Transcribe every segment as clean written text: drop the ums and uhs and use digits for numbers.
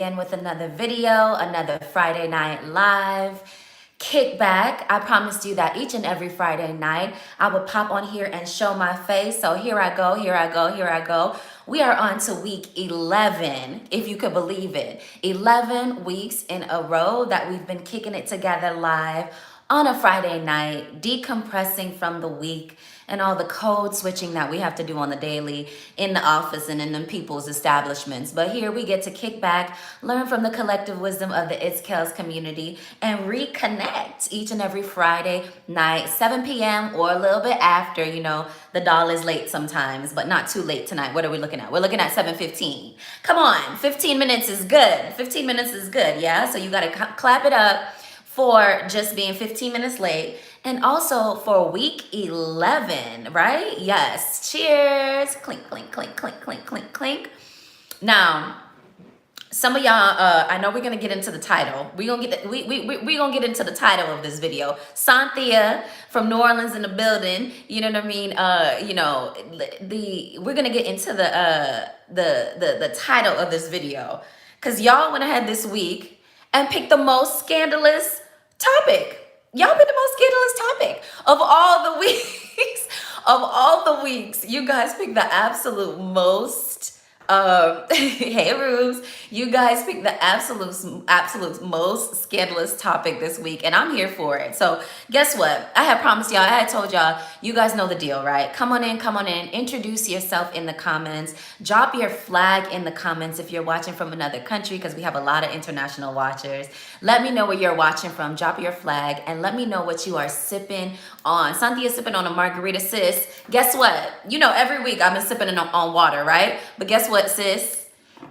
again with another video, another Friday night live kickback. I promised you that each and every Friday night I would pop on here and show my face. So here I go, here I go, here I go. We are on to week 11, if you could believe it. 11 weeks in a row that we've been kicking it together live on a Friday night, decompressing from the week and all the code switching that we have to do on the daily in the office and in them people's establishments. But here we get to kick back, learn from the collective wisdom of the KELLS community, and reconnect each and every Friday night, 7 p.m. or a little bit after. You know, the doll is late sometimes, but not too late tonight. What are we looking at? We're looking at 7:15. Come on, 15 minutes is good. 15 minutes is good, yeah? So you gotta clap it up for just being 15 minutes late, and also for week 11, right? Yes. Cheers. Clink, clink, clink, clink, clink, clink, clink. Now, some of y'all, I know we're gonna get into the title. We gonna get into the title of this video. Cynthia from New Orleans in the building. You know what I mean? We're gonna get into the title of this video, because y'all went ahead this week and picked the most scandalous topic. Y'all picked the most scandalous topic of all the weeks. Of all the weeks, you guys picked the absolute most. Hey Rubes, you guys picked the absolute most scandalous topic this week, and I'm here for it. So guess what? I had promised y'all, I had told y'all, you guys know the deal, right? Come on in, introduce yourself in the comments, drop your flag in the comments if you're watching from another country, because we have a lot of international watchers. Let me know where you're watching from, drop your flag, and let me know what you are sipping on. Cynthia's sipping on a margarita, sis. Guess what? You know, every week I've been sipping on water, right? But guess what, sis?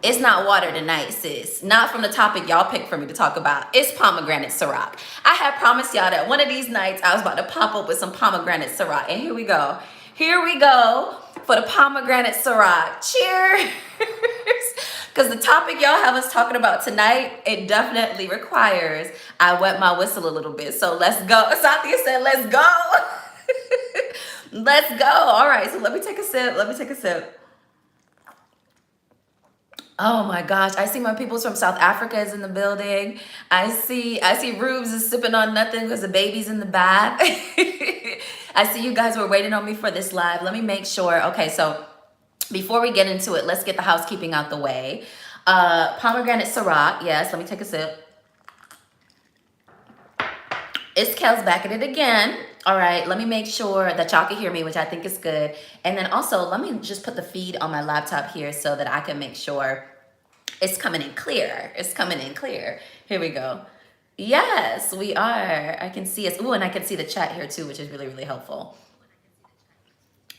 It's not water tonight, sis. Not from the topic y'all picked for me to talk about. It's pomegranate Ciroc. I had promised y'all that one of these nights I was about to pop up with some pomegranate Ciroc. And here we go. Here we go for the pomegranate Ciroc. Cheers. Because the topic y'all have us talking about tonight, it definitely requires I wet my whistle a little bit. So let's go. Cynthia said, let's go. Let's go. All right, so let me take a sip. Oh my gosh, I see my peoples from South Africa is in the building. I see Rubes is sipping on nothing because the baby's in the bath. I see you guys were waiting on me for this live. Let me make sure. Okay, so before we get into it, let's get the housekeeping out the way. Pomegranate Ciroc, yes, let me take a sip. It's KELLS back at it again. All right, let me make sure that y'all can hear me, which I think is good. And then also, let me just put the feed on my laptop here so that I can make sure it's coming in clear. It's coming in clear. Here we go. Yes, we are. I can see us. Ooh, and I can see the chat here too, which is really, really helpful.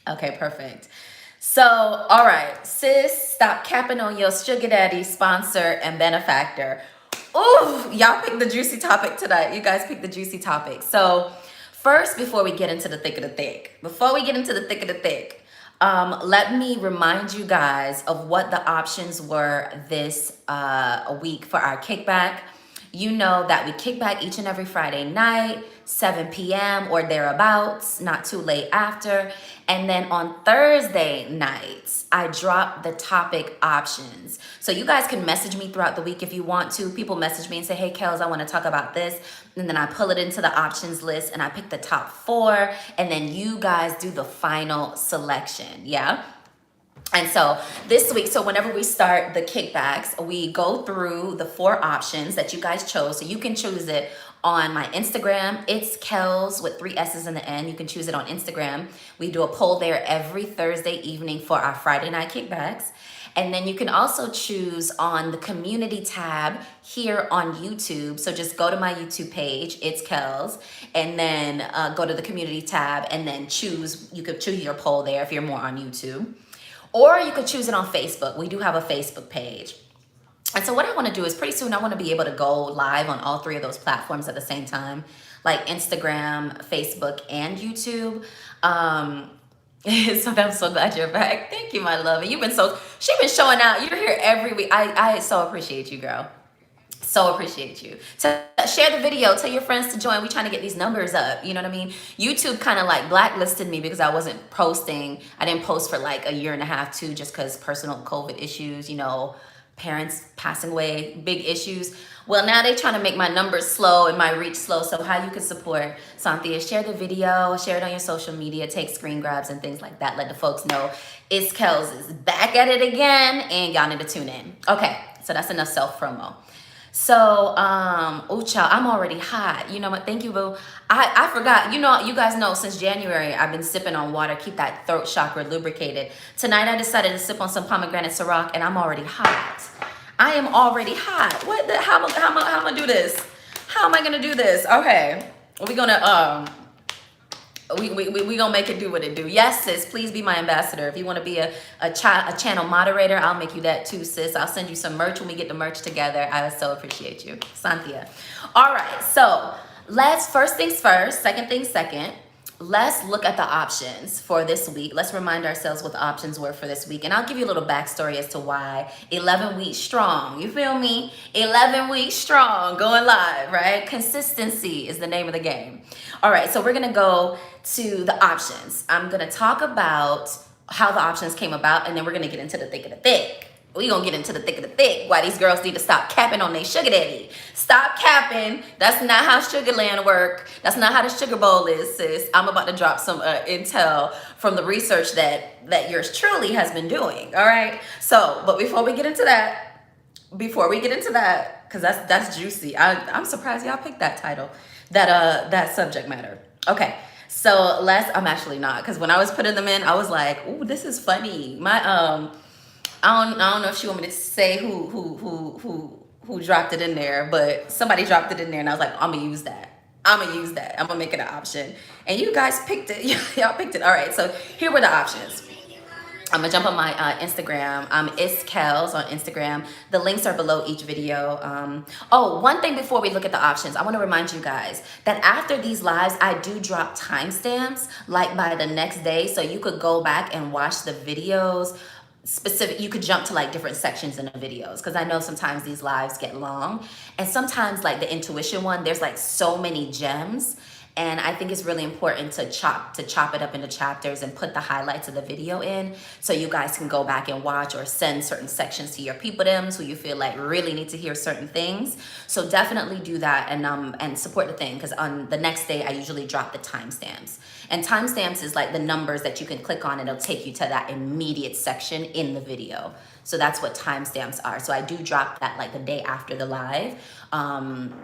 Okay, perfect. So, all right, sis, stop capping on your sugar daddy, sponsor, and benefactor. Ooh, y'all picked the juicy topic tonight. You guys picked the juicy topic. So first, before we get into the thick of the thick, let me remind you guys of what the options were this week for our kickback. You know that we kick back each and every Friday night, 7 p.m. or thereabouts, not too late after. And then on Thursday nights, I drop the topic options. So you guys can message me throughout the week if you want to. People message me and say, hey, KELLS, I want to talk about this. And then I pull it into the options list and I pick the top 4. And then you guys do the final selection, yeah? And so this week, so whenever we start the kickbacks, we go through the 4 options that you guys chose. So you can choose it on my Instagram. It's KELLS with 3 S's in the end. You can choose it on Instagram. We do a poll there every Thursday evening for our Friday night kickbacks. And then you can also choose on the community tab here on YouTube. So just go to my YouTube page, it's KELLS, and then go to the community tab and then you could choose your poll there if you're more on YouTube. Or you could choose it on Facebook. We do have a Facebook page. And so what I want to do is pretty soon I want to be able to go live on all 3 of those platforms at the same time, like Instagram, Facebook, and YouTube. So I'm so glad you're back. Thank you, my love. And she's been showing out. You're here every week. I so appreciate you, girl. So appreciate you. So share the video, tell your friends to join. We trying to get these numbers up. You know what I mean? YouTube kind of like blacklisted me because I wasn't posting. I didn't post for like a year and a half too, just because personal COVID issues, you know, parents passing away, big issues. Well, now they trying to make my numbers slow and my reach slow. So how you can support Cynthia, share the video, share it on your social media, take screen grabs and things like that. Let the folks know it's KELLS is back at it again and y'all need to tune in. Okay, so that's enough self-promo. So, oh child, I'm already hot. You know what? Thank you, boo. I forgot. You know, you guys know since January, I've been sipping on water, keep that throat chakra lubricated. Tonight, I decided to sip on some pomegranate Ciroc, and I'm already hot. I am already hot. What the? How am I gonna do this? How am I gonna do this? Okay, we gonna we gonna make it do what it do. Yes, sis, please be my ambassador. If you want to be a channel moderator, I'll make you that too, sis. I'll send you some merch when we get the merch together. I would so appreciate you, Cynthia. All right, so first things first, second things second. Let's look at the options for this week. Let's remind ourselves what the options were for this week. And I'll give you a little backstory as to why 11 weeks strong. You feel me? 11 weeks strong, going live, right? Consistency is the name of the game. All right, so we're going to go to the options. I'm going to talk about how the options came about, and then we're going to get into the thick of the thick. We gonna get into the thick of the thick. Why these girls need to stop capping on their sugar daddy. Stop capping. That's not how Sugarland work. That's not how the sugar bowl is, sis. I'm about to drop some intel from the research that yours truly has been doing. All right. So, but before we get into that, because that's juicy. I'm surprised y'all picked that title, that subject matter. Okay. So I'm actually not, because when I was putting them in, I was like, ooh, this is funny. I don't know if she want me to say who dropped it in there, but somebody dropped it in there, and I was like, I'm gonna use that. I'm gonna make it an option, and you guys picked it. Y'all picked it. All right. So here were the options. I'm gonna jump on my Instagram. It's KELLS on Instagram. The links are below each video. Oh, one thing before we look at the options, I want to remind you guys that after these lives, I do drop timestamps like by the next day, so you could go back and watch the videos. You could jump to like different sections in the videos, because I know sometimes these lives get long, and sometimes like the intuition one, there's like so many gems, and I think it's really important to chop it up into chapters and put the highlights of the video in, so you guys can go back and watch or send certain sections to your peopledems who you feel like really need to hear certain things. So definitely do that and support the thing, because on the next day I usually drop the timestamps. And timestamps is like the numbers that you can click on, and it'll take you to that immediate section in the video. So that's what timestamps are. So I do drop that like the day after the live,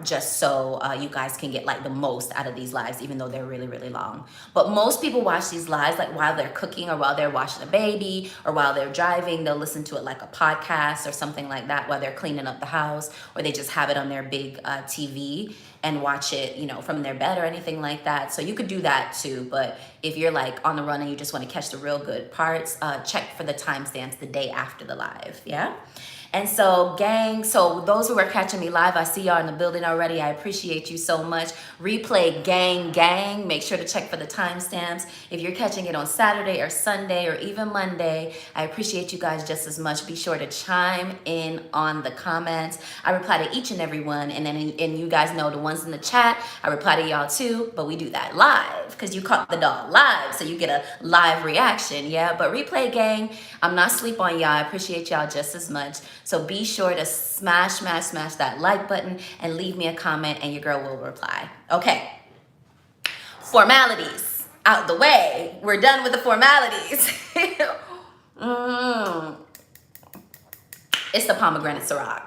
just so you guys can get like the most out of these lives, even though they're really, really long. But most people watch these lives like while they're cooking, or while they're washing a baby, or while they're driving. They'll listen to it like a podcast or something like that while they're cleaning up the house, or they just have it on their big TV and watch it, you know, from their bed or anything like that. So you could do that too. But if you're like on the run and you just want to catch the real good parts, check for the timestamps the day after the live. Yeah. And so, gang, so those who are catching me live, I see y'all in the building already. I appreciate you so much. Replay gang, make sure to check for the timestamps. If you're catching it on Saturday or Sunday or even Monday, I appreciate you guys just as much. Be sure to chime in on the comments. I reply to each and every one, and you guys know the ones in the chat, I reply to y'all too, but we do that live because you caught the dog live, so you get a live reaction, yeah? But replay gang, I'm not sleep on y'all. I appreciate y'all just as much. So be sure to smash that like button and leave me a comment, and your girl will reply. Okay. Formalities out the way. We're done with the formalities. It's the pomegranate Ciroc.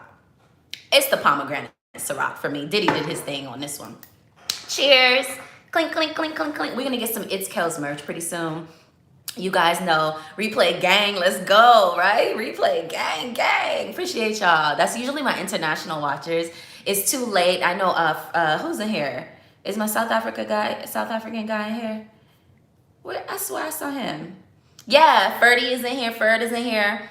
It's the pomegranate Ciroc for me. Diddy did his thing on this one. Cheers. Clink, clink, clink, clink, clink. We're going to get some It's KELLS merch pretty soon. You guys know, replay gang, let's go, right? Replay gang. Appreciate y'all. That's usually my international watchers. It's too late. I know, who's in here? Is my South African guy in here? Where? I swear I saw him. Yeah, Ferdy is in here. Ferd is in here.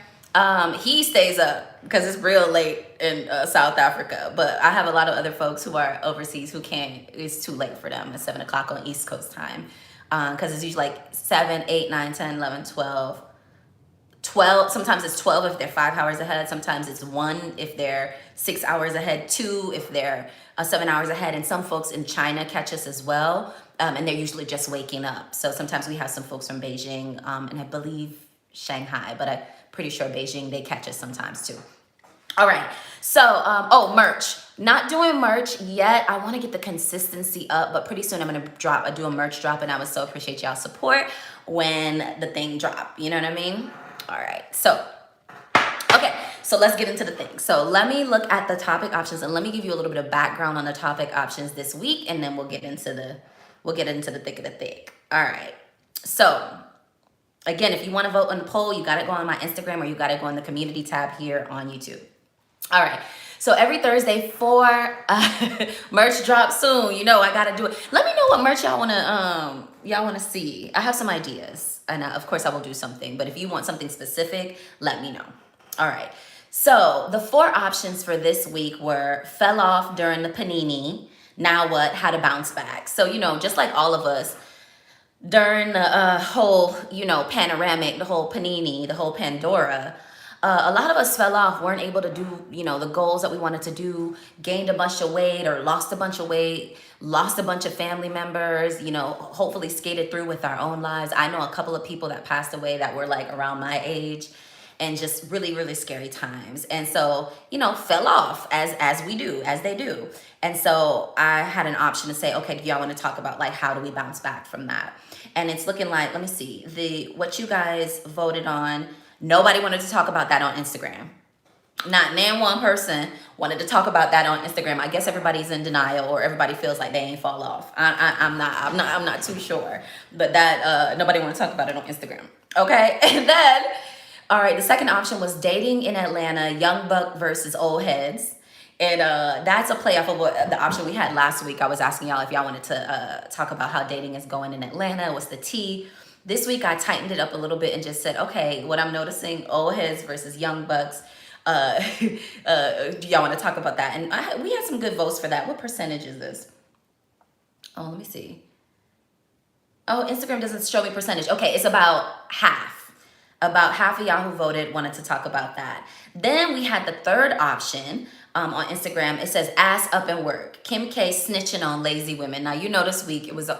He stays up because it's real late in South Africa. But I have a lot of other folks who are overseas who can't. It's too late for them. It's 7 o'clock on East Coast time. Because it's usually like 7, 8, 9, 10, 11, 12. 12, sometimes it's 12 if they're 5 hours ahead. Sometimes it's 1 if they're 6 hours ahead. 2 if they're 7 hours ahead. And some folks in China catch us as well. And they're usually just waking up. So sometimes we have some folks from Beijing and I believe Shanghai, but I'm pretty sure Beijing, they catch us sometimes too. All right. So, oh, merch. Not doing merch yet. I want to get the consistency up, but pretty soon I'm going to do a merch drop, and I would so appreciate y'all support when the thing drop. You know what I mean? All right. So, okay. So let's get into the thing. So let me look at the topic options, and let me give you a little bit of background on the topic options this week, and then we'll get into the thick of the thick. All right. So, again, if you want to vote on the poll, you got to go on my Instagram, or you got to go on the community tab here on YouTube. All right. So every Thursday for merch drop soon. You know, I gotta do it. Let me know what merch y'all wanna see. I have some ideas, and of course I will do something. But if you want something specific, let me know. All right. So the 4 options for this week were fell off during the panini. Now what? How to bounce back. So you know, just like all of us during the whole panoramic, the whole panini, the whole Pandora. A lot of us fell off, weren't able to do, the goals that we wanted to do, gained a bunch of weight or lost a bunch of weight, lost a bunch of family members, hopefully skated through with our own lives. I know a couple of people that passed away that were like around my age, and just really, really scary times. And so, fell off as they do. And so I had an option to say, okay, do y'all want to talk about like, how do we bounce back from that? And it's looking like, let me see, what you guys voted on. Nobody wanted to talk about that on Instagram. Not one person wanted to talk about that on Instagram. I guess everybody's in denial, or everybody feels like they ain't fall off. I'm not too sure, but that nobody want to talk about it on Instagram. Okay, and then, all right, the second option was dating in Atlanta, young buck versus old heads. And that's a playoff of the option we had last week. I was asking y'all if y'all wanted to talk about how dating is going in Atlanta. What's the tea? This week I tightened it up a little bit and just said, okay, what I'm noticing, old heads versus young bucks. Do y'all want to talk about that? And we had some good votes for that. What percentage is this? Oh, let me see. Oh, Instagram doesn't show me percentage. Okay, it's about half. About half of y'all who voted wanted to talk about that. Then we had the third option on Instagram. It says ass up and work. Kim K snitching on lazy women. Now, this week it was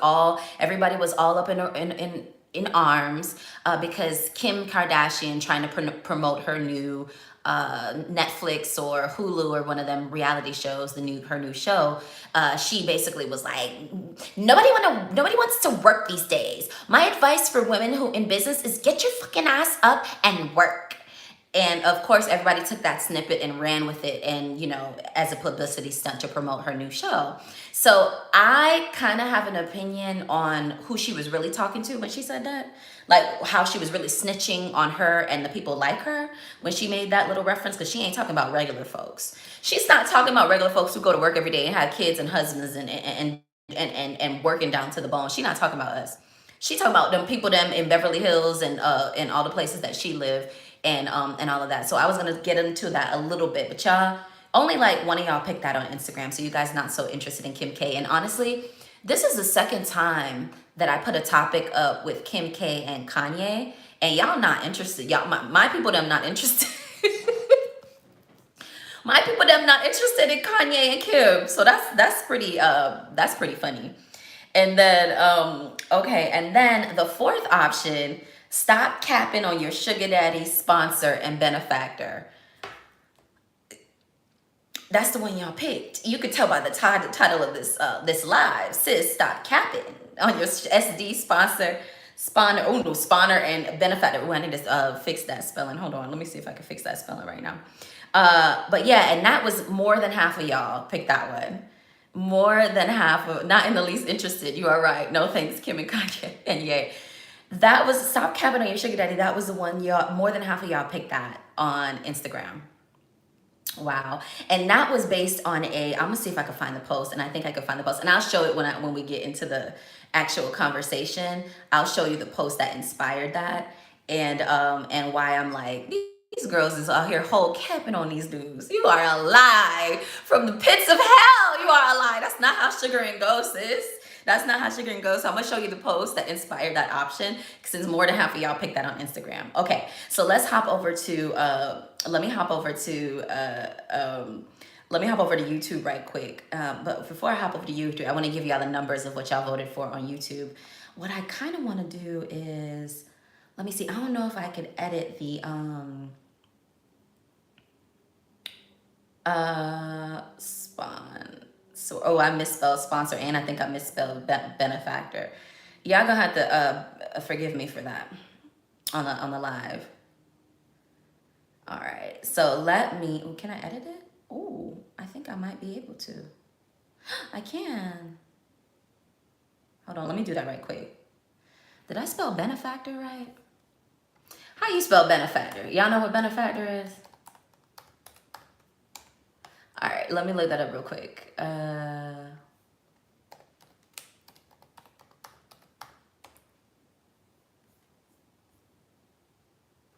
everybody was all up in arms because Kim Kardashian trying to promote her new Netflix or Hulu or one of them reality shows, her new show. She basically was like, nobody wants to work these days. My advice for women who in business is get your fucking ass up and work. And of course, everybody took that snippet and ran with it, and as a publicity stunt to promote her new show. So I kind of have an opinion on who she was really talking to when she said that, like how she was really snitching on her and the people like her when she made that little reference, because she ain't talking about regular folks. She's not talking about regular folks who go to work every day and have kids and husbands and working down to the bone. She's not talking about us. She talking about them people in Beverly Hills and all the places that she lived. And all of that. So I was gonna get into that a little bit, but y'all, only like one of y'all picked that on Instagram, so you guys not so interested in Kim K. And honestly, this is the second time that I put a topic up with Kim K and Kanye, and y'all not interested. Y'all, my people, them not interested. My people, them not interested in Kanye and Kim. So that's pretty funny. And then okay, and then the fourth option. Stop capping on your sugar daddy, sponsor, and benefactor. That's the one y'all picked. You could tell by the title of this live. Sis, stop capping on your SD spawner and benefactor. Ooh, I need to fix that spelling. Hold on, let me see if I can fix that spelling right now. But yeah, and that was more than half of y'all picked that one. More than half of, not in the least interested. You are right. No thanks, Kim and Kanye and Ye. That was stop capping on your sugar daddy. That was the one more than half of y'all picked that on Instagram. Wow. And that was based on I'm gonna see if I can find the post, and I think I can find the post, and I'll show it when we get into the actual conversation. I'll show you the post that inspired that, and why I'm like, these girls is out here whole capping on these dudes. You are a lie from the pits of hell. You are a lie. That's not how sugaring goes, sis. That's not how sugaring goes. So I'm gonna show you the post that inspired that option, since more than half of y'all picked that on Instagram. Okay, so let's hop over to let me hop over to YouTube right quick. But before I hop over to YouTube, I want to give y'all the numbers of what y'all voted for on YouTube. What I kind of want to do is, let me see. I don't know if I could edit the So, oh, I misspelled sponsor, and I think I misspelled benefactor. Y'all gonna have to forgive me for that on the live. All right, so let me. Ooh, can I edit it? Oh, I think I might be able to. I can. Hold on, let me do that right quick. Did I spell benefactor right? How you spell benefactor? Y'all know what benefactor is? All right, let me look that up real quick.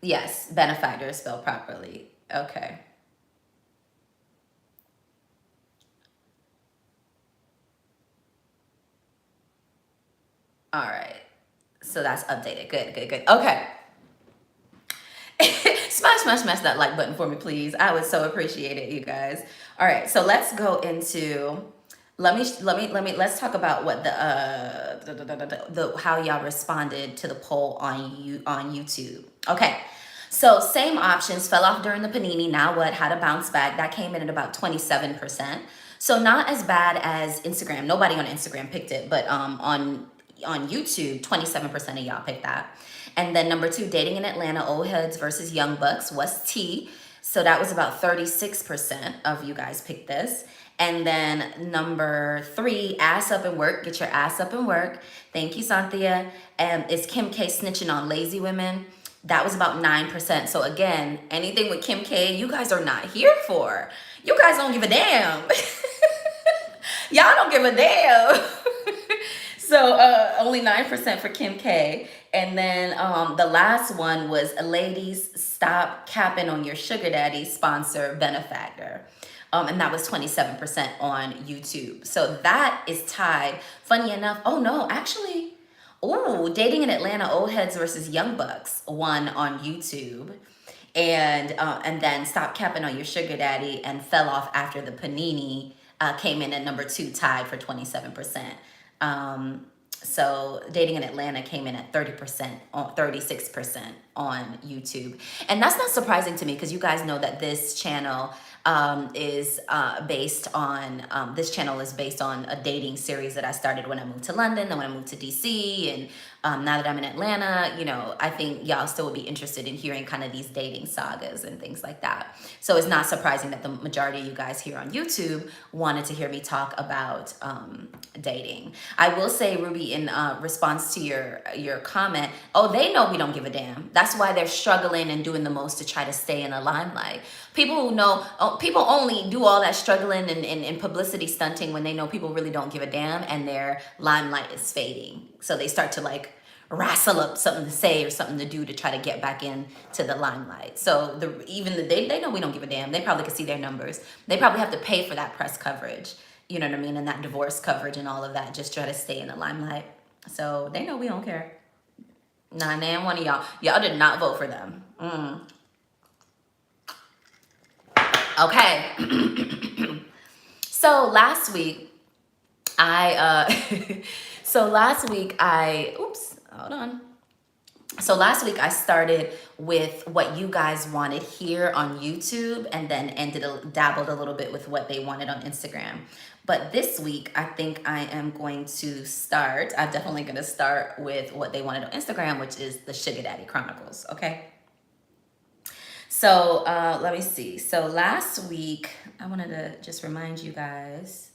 Yes, benefactor is spelled properly. Okay. All right. So that's updated. Good, good, good. Okay. Smash that like button for me, please. I would so appreciate it, you guys. All right. So let's go into let's talk about what the how y'all responded to the poll on YouTube. Okay. So same options, fell off during the panini. Now what? How to bounce back. That came in at about 27%. So not as bad as Instagram. Nobody on Instagram picked it, but on YouTube, 27% of y'all picked that. And then number 2, dating in Atlanta, old heads versus young bucks was T. So that was about 36% of you guys picked this. And then number 3, ass up and work. Get your ass up and work. Thank you, Santhia. And is Kim K snitching on lazy women? That was about 9%. So again, anything with Kim K, you guys are not here for. You guys don't give a damn. Y'all don't give a damn. So only 9% for Kim K. And then the last one was ladies, stop capping on your sugar daddy sponsor benefactor. And that was 27% on YouTube. So that is tied. Funny enough, oh no, actually, oh, dating in Atlanta, old heads versus young bucks won on YouTube. And then stop capping on your sugar daddy and fell off after the panini came in at number 2, tied for 27%. So dating in Atlanta came in at 30%, 36% on YouTube. And that's not surprising to me because you guys know that this channel is based on a dating series that I started when I moved to London, then when I moved to DC, and now that I'm in Atlanta, you know, I think y'all still would be interested in hearing kind of these dating sagas and things like that. So it's not surprising that the majority of you guys here on YouTube wanted to hear me talk about dating. I will say, Ruby, in response to your comment, oh, they know we don't give a damn. That's why they're struggling and doing the most to try to stay in the limelight. People who know, people only do all that struggling and publicity stunting when they know people really don't give a damn and their limelight is fading. So they start to like wrestle up something to say or something to do to try to get back into the limelight. So they know we don't give a damn. They probably could see their numbers. They probably have to pay for that press coverage, you know what I mean, and that divorce coverage and all of that, just try to stay in the limelight. So they know we don't care. Nah, man, one of y'all did not vote for them. Okay. So last week I started with what you guys wanted here on YouTube and then dabbled a little bit with what they wanted on Instagram. But this week, I think I'm definitely going to start with what they wanted on Instagram, which is the Sugar Daddy Chronicles, okay? So let me see. So last week, I wanted to just remind you guys.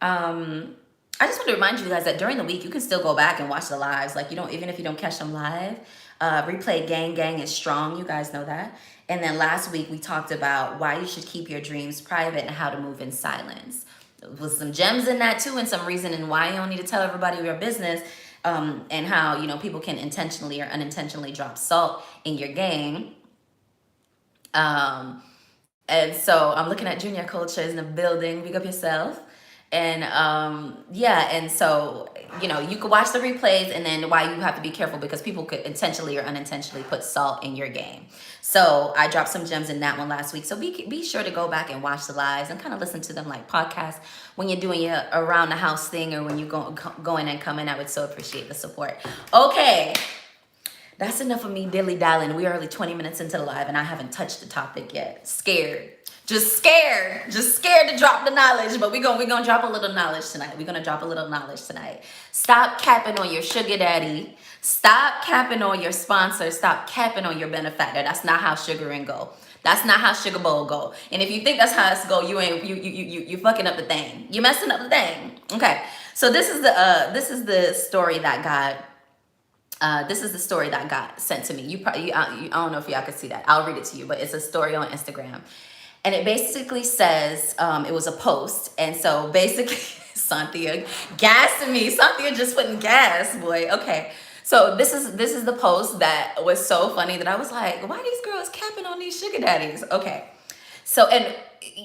I just want to remind you guys that during the week, you can still go back and watch the lives. Like even if you don't catch them live, replay gang is strong. You guys know that. And then last week we talked about why you should keep your dreams private and how to move in silence. There was some gems in that too, and some reason and why you don't need to tell everybody your business, and how, you know, people can intentionally or unintentionally drop salt in your game. And so I'm looking at Junior Cultures in the building. Big up yourself. And and so, you know, you could watch the replays, and then why you have to be careful because people could intentionally or unintentionally put salt in your game. So I dropped some gems in that one last week. So be sure to go back and watch the lives and kind of listen to them like podcasts when you're doing your around the house thing or when you going and coming. I would so appreciate the support. Okay. That's enough of me dilly-dallying. We are only 20 minutes into the live and I haven't touched the topic yet. Scared. Just scared to drop the knowledge, but we gonna drop a little knowledge tonight. We're gonna drop a little knowledge tonight. Stop capping on your sugar daddy. Stop capping on your sponsor. Stop capping on your benefactor. That's not how sugaring go. That's not how sugar bowl go. And if you think that's how it's go, you fucking up the thing. You messing up the thing. Okay. So this is the story that got sent to me. I don't know if y'all could see that. I'll read it to you, but it's a story on Instagram. And it basically says, it was a post. And so basically, Cynthia gassing me. Cynthia just putting gas, boy. Okay. So this is the post that was so funny that I was like, why these girls capping on these sugar daddies? Okay. So, and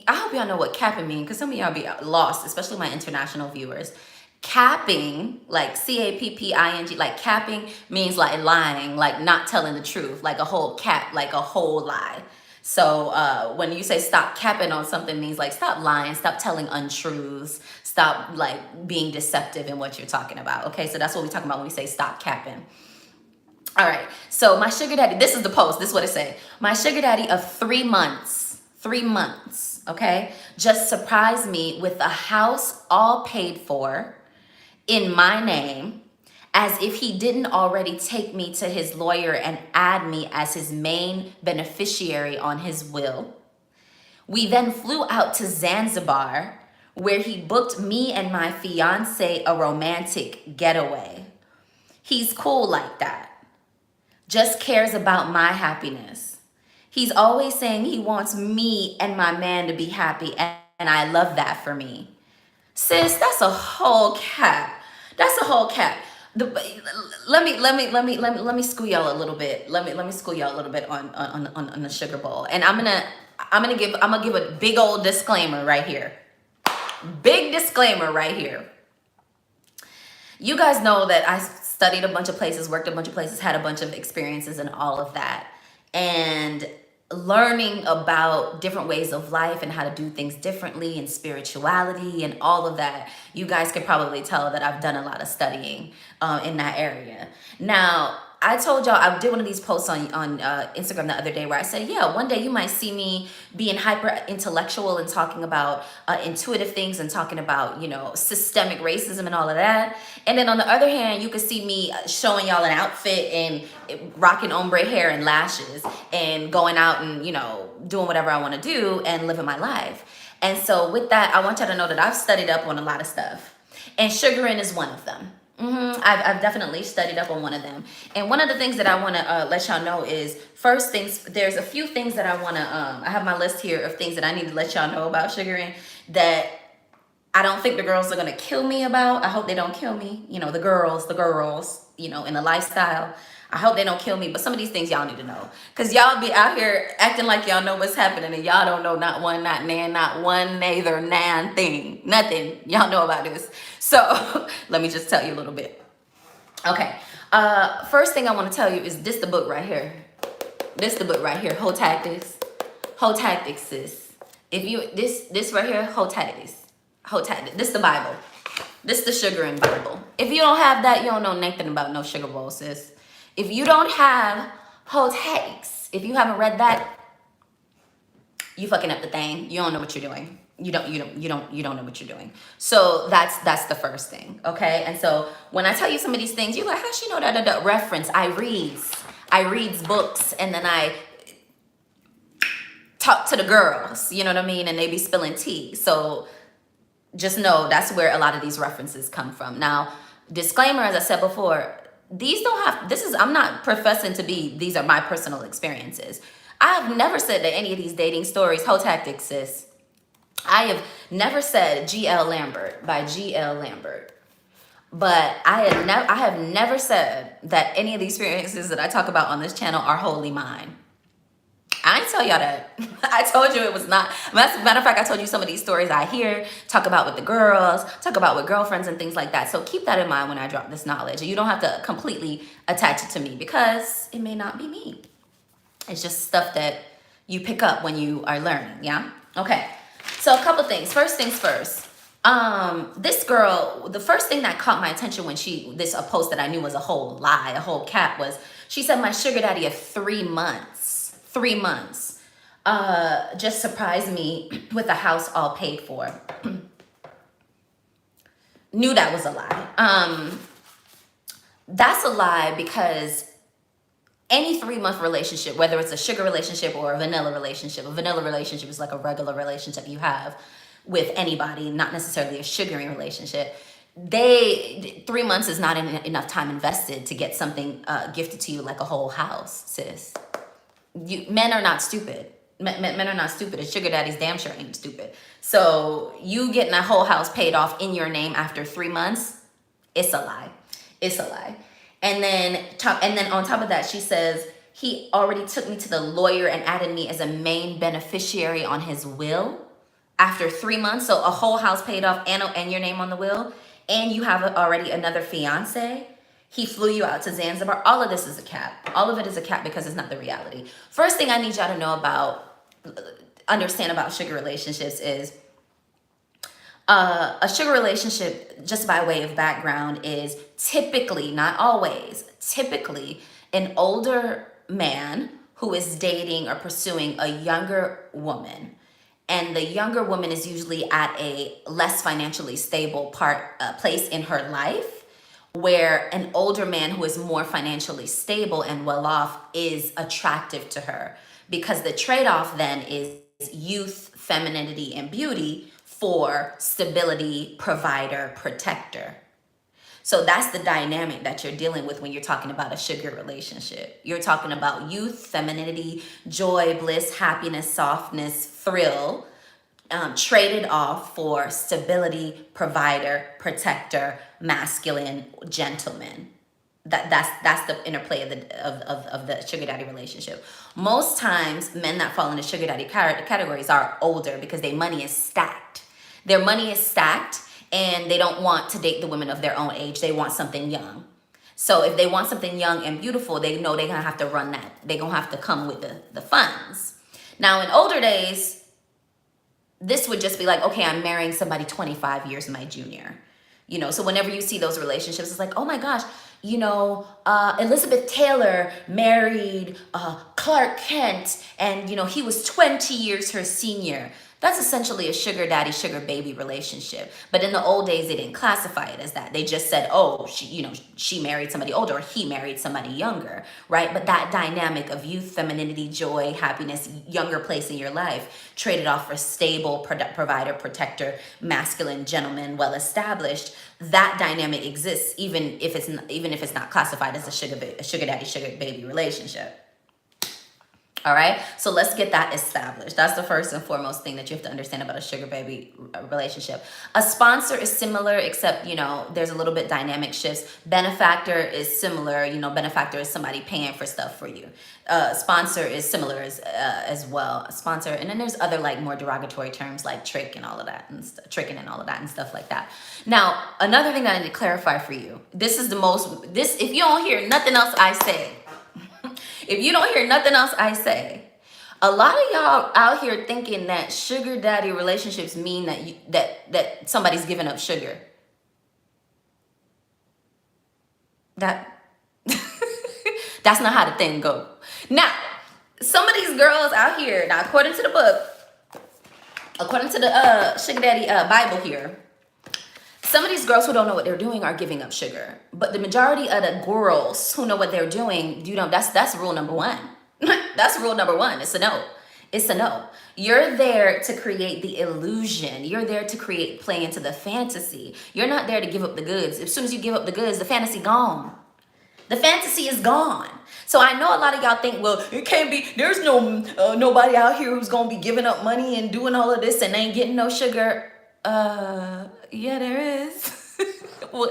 I hope y'all know what capping means, because some of y'all be lost, especially my international viewers. Capping, like C-A-P-P-I-N-G, like capping means like lying, like not telling the truth, like a whole cap, like a whole lie. So when you say stop capping on something, means like stop lying, stop telling untruths, stop like being deceptive in what you're talking about. Okay, so that's what we're talking about when we say stop capping. All right, so my sugar daddy, this is the post, this is what it say. My sugar daddy of 3 months, okay, just surprised me with a house all paid for in my name, as if he didn't already take me to his lawyer and add me as his main beneficiary on his will. We then flew out to Zanzibar, where he booked me and my fiance a romantic getaway. He's cool like that. Just cares about my happiness. He's always saying he wants me and my man to be happy, and I love that for me. Sis, that's a whole cap. That's a whole cap. Let me school y'all a little bit. Let me school y'all a little bit on the sugar bowl. And I'm gonna give a big old disclaimer right here. Big disclaimer right here. You guys know that I studied a bunch of places, worked a bunch of places, had a bunch of experiences and all of that. And learning about different ways of life and how to do things differently and spirituality and all of that, you guys could probably tell that I've done a lot of studying in that area. Now, I told y'all, I did one of these posts on Instagram the other day where I said, yeah, one day you might see me being hyper intellectual and talking about intuitive things and talking about, systemic racism and all of that. And then on the other hand, you could see me showing y'all an outfit and rocking ombre hair and lashes and going out and, doing whatever I want to do and living my life. And so with that, I want y'all to know that I've studied up on a lot of stuff. And sugaring is one of them. I've definitely studied up on one of them. And one of the things that I want to let y'all know is, first things, there's a few things that I want to, I have my list here of things that I need to let y'all know about sugaring that I don't think the girls are going to kill me about. I hope they don't kill me. The girls, in the lifestyle. I hope they don't kill me. But some of these things y'all need to know. Because y'all be out here acting like y'all know what's happening. And y'all don't know not one, not nan, not one, neither, nan thing. Nothing. Y'all know about this. So let me just tell you a little bit. Okay. First thing I want to tell you is this the book right here. This the book right here. Whole Tactics. Whole Tactics, sis. If you, this right here, Whole Tactics. Whole Tactics. This the Bible. This the sugaring Bible. If you don't have that, you don't know nothing about no sugar bowl, sis. If you don't have Whole Tactics, if you haven't read that, you fucking up the thing. You don't know what you're doing. You don't know what you're doing. So that's the first thing, okay? And so when I tell you some of these things, you're like, how she know that? Reference, I reads books, and then I talk to the girls, you know what I mean? And they be spilling tea. So just know that's where a lot of these references come from. Now, disclaimer, as I said before, I'm not professing to be, these are my personal experiences. I have never said that any of these dating stories, Whole Tactics, sis. I have never said G.L. Lambert by G.L. Lambert. But I have never said that any of the experiences that I talk about on this channel are wholly mine. I didn't tell y'all that. I told you it was not. Matter of fact, I told you some of these stories I hear, talk about with the girls, talk about with girlfriends and things like that. So keep that in mind when I drop this knowledge. You don't have to completely attach it to me because it may not be me. It's just stuff that you pick up when you are learning, yeah? Okay, so a couple things. First things first. This girl, the first thing that caught my attention when a post that I knew was a whole lie, a whole cap, was she said my sugar daddy of 3 months. 3 months. just surprised me with a house all paid for. Knew that was a lie. That's a lie because any 3-month relationship, whether it's a sugar relationship or a vanilla relationship is like a regular relationship you have with anybody, not necessarily a sugaring relationship. 3 months is not enough time invested to get something gifted to you like a whole house, sis. Men are not stupid. Men are not stupid. And sugar daddies damn sure ain't stupid. So you getting a whole house paid off in your name after 3 months, it's a lie. It's a lie. And then on top of that, she says, he already took me to the lawyer and added me as a main beneficiary on his will after 3 months. So a whole house paid off and your name on the will, and you have already another fiance. He flew you out to Zanzibar. All of this is a cap. All of it is a cap because it's not the reality. First thing I need y'all to know understand about sugar relationships is a sugar relationship, just by way of background, is typically, not always, typically an older man who is dating or pursuing a younger woman. And the younger woman is usually at a less financially stable place in her life, where an older man who is more financially stable and well off is attractive to her. Because the trade-off then is youth, femininity, and beauty for stability, provider, protector. So that's the dynamic that you're dealing with when you're talking about a sugar relationship. You're talking about youth, femininity, joy, bliss, happiness, softness, thrill, traded off for stability, provider, protector, masculine, gentleman. That's the interplay of the sugar daddy relationship. Most times, men that fall into sugar daddy categories are older because their money is stacked. Their money is stacked, and they don't want to date the women of their own age. They want something young. So if they want something young and beautiful, they know they're gonna have to run that. They're gonna have to come with the funds. Now, in older days, this would just be like, okay, I'm marrying somebody 25 years my junior. So whenever you see those relationships, it's like, oh my gosh, Elizabeth Taylor married Clark Kent, and he was 20 years her senior. That's essentially a sugar daddy, sugar baby relationship. But in the old days, they didn't classify it as that. They just said, oh, she married somebody older, or he married somebody younger, right? But that dynamic of youth, femininity, joy, happiness, younger place in your life, traded off for stable provider, protector, masculine, gentleman, well-established, that dynamic exists even if it's not classified as a sugar daddy, sugar baby relationship. All right, so let's get that established. That's the first and foremost thing that you have to understand about a sugar baby relationship. A sponsor is similar, except, there's a little bit dynamic shifts. Benefactor is similar. Benefactor is somebody paying for stuff for you. Sponsor is similar as well. A sponsor, and then there's other like more derogatory terms like trick and all of that, and tricking and all of that and stuff like that. Now, another thing that I need to clarify for you. If you don't hear nothing else I say, if you don't hear nothing else I say, a lot of y'all out here thinking that sugar daddy relationships mean that somebody's giving up sugar. That's not how the thing go. Now, some of these girls out here, now according to the book, according to the sugar daddy Bible here, some of these girls who don't know what they're doing are giving up sugar. But the majority of the girls who know what they're doing, that's rule number one. That's rule number one. It's a no. It's a no. You're there to create the illusion. You're there to play into the fantasy. You're not there to give up the goods. As soon as you give up the goods, the fantasy gone. The fantasy is gone. So I know a lot of y'all think, well, it can't be, there's nobody out here who's going to be giving up money and doing all of this and ain't getting no sugar. Yeah, there is. Well,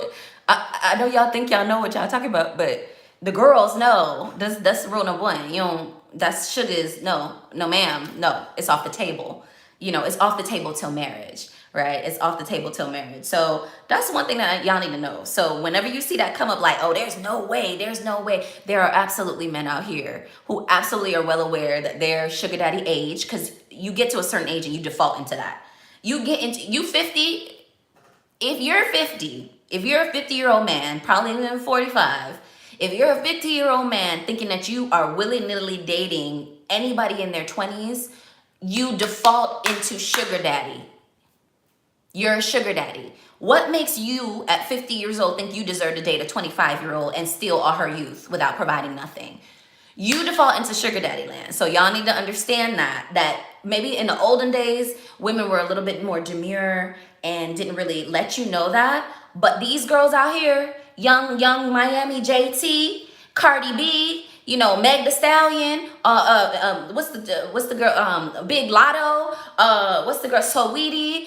I know y'all think y'all know what y'all talking about, but the girls know. That's rule number one. That's sugar is no, ma'am, no. It's off the table. It's off the table till marriage, right? It's off the table till marriage. So that's one thing that y'all need to know. So whenever you see that come up, like, oh, there's no way. There are absolutely men out here who absolutely are well aware that they're sugar daddy age, because you get to a certain age and you default into that. You 50. If you're a 50-year-old man, probably even 45, if you're a 50-year-old man thinking that you are willy-nilly dating anybody in their 20s, you default into sugar daddy. You're a sugar daddy. What makes you at 50 years old think you deserve to date a 25-year-old and steal all her youth without providing nothing? You default into sugar daddy land. So y'all need to understand that maybe in the olden days, women were a little bit more demure and didn't really let you know that. But these girls out here, young Miami JT, Cardi B, you know, Meg the Stallion, what's the girl, Big Lotto, what's the girl, Saweetie,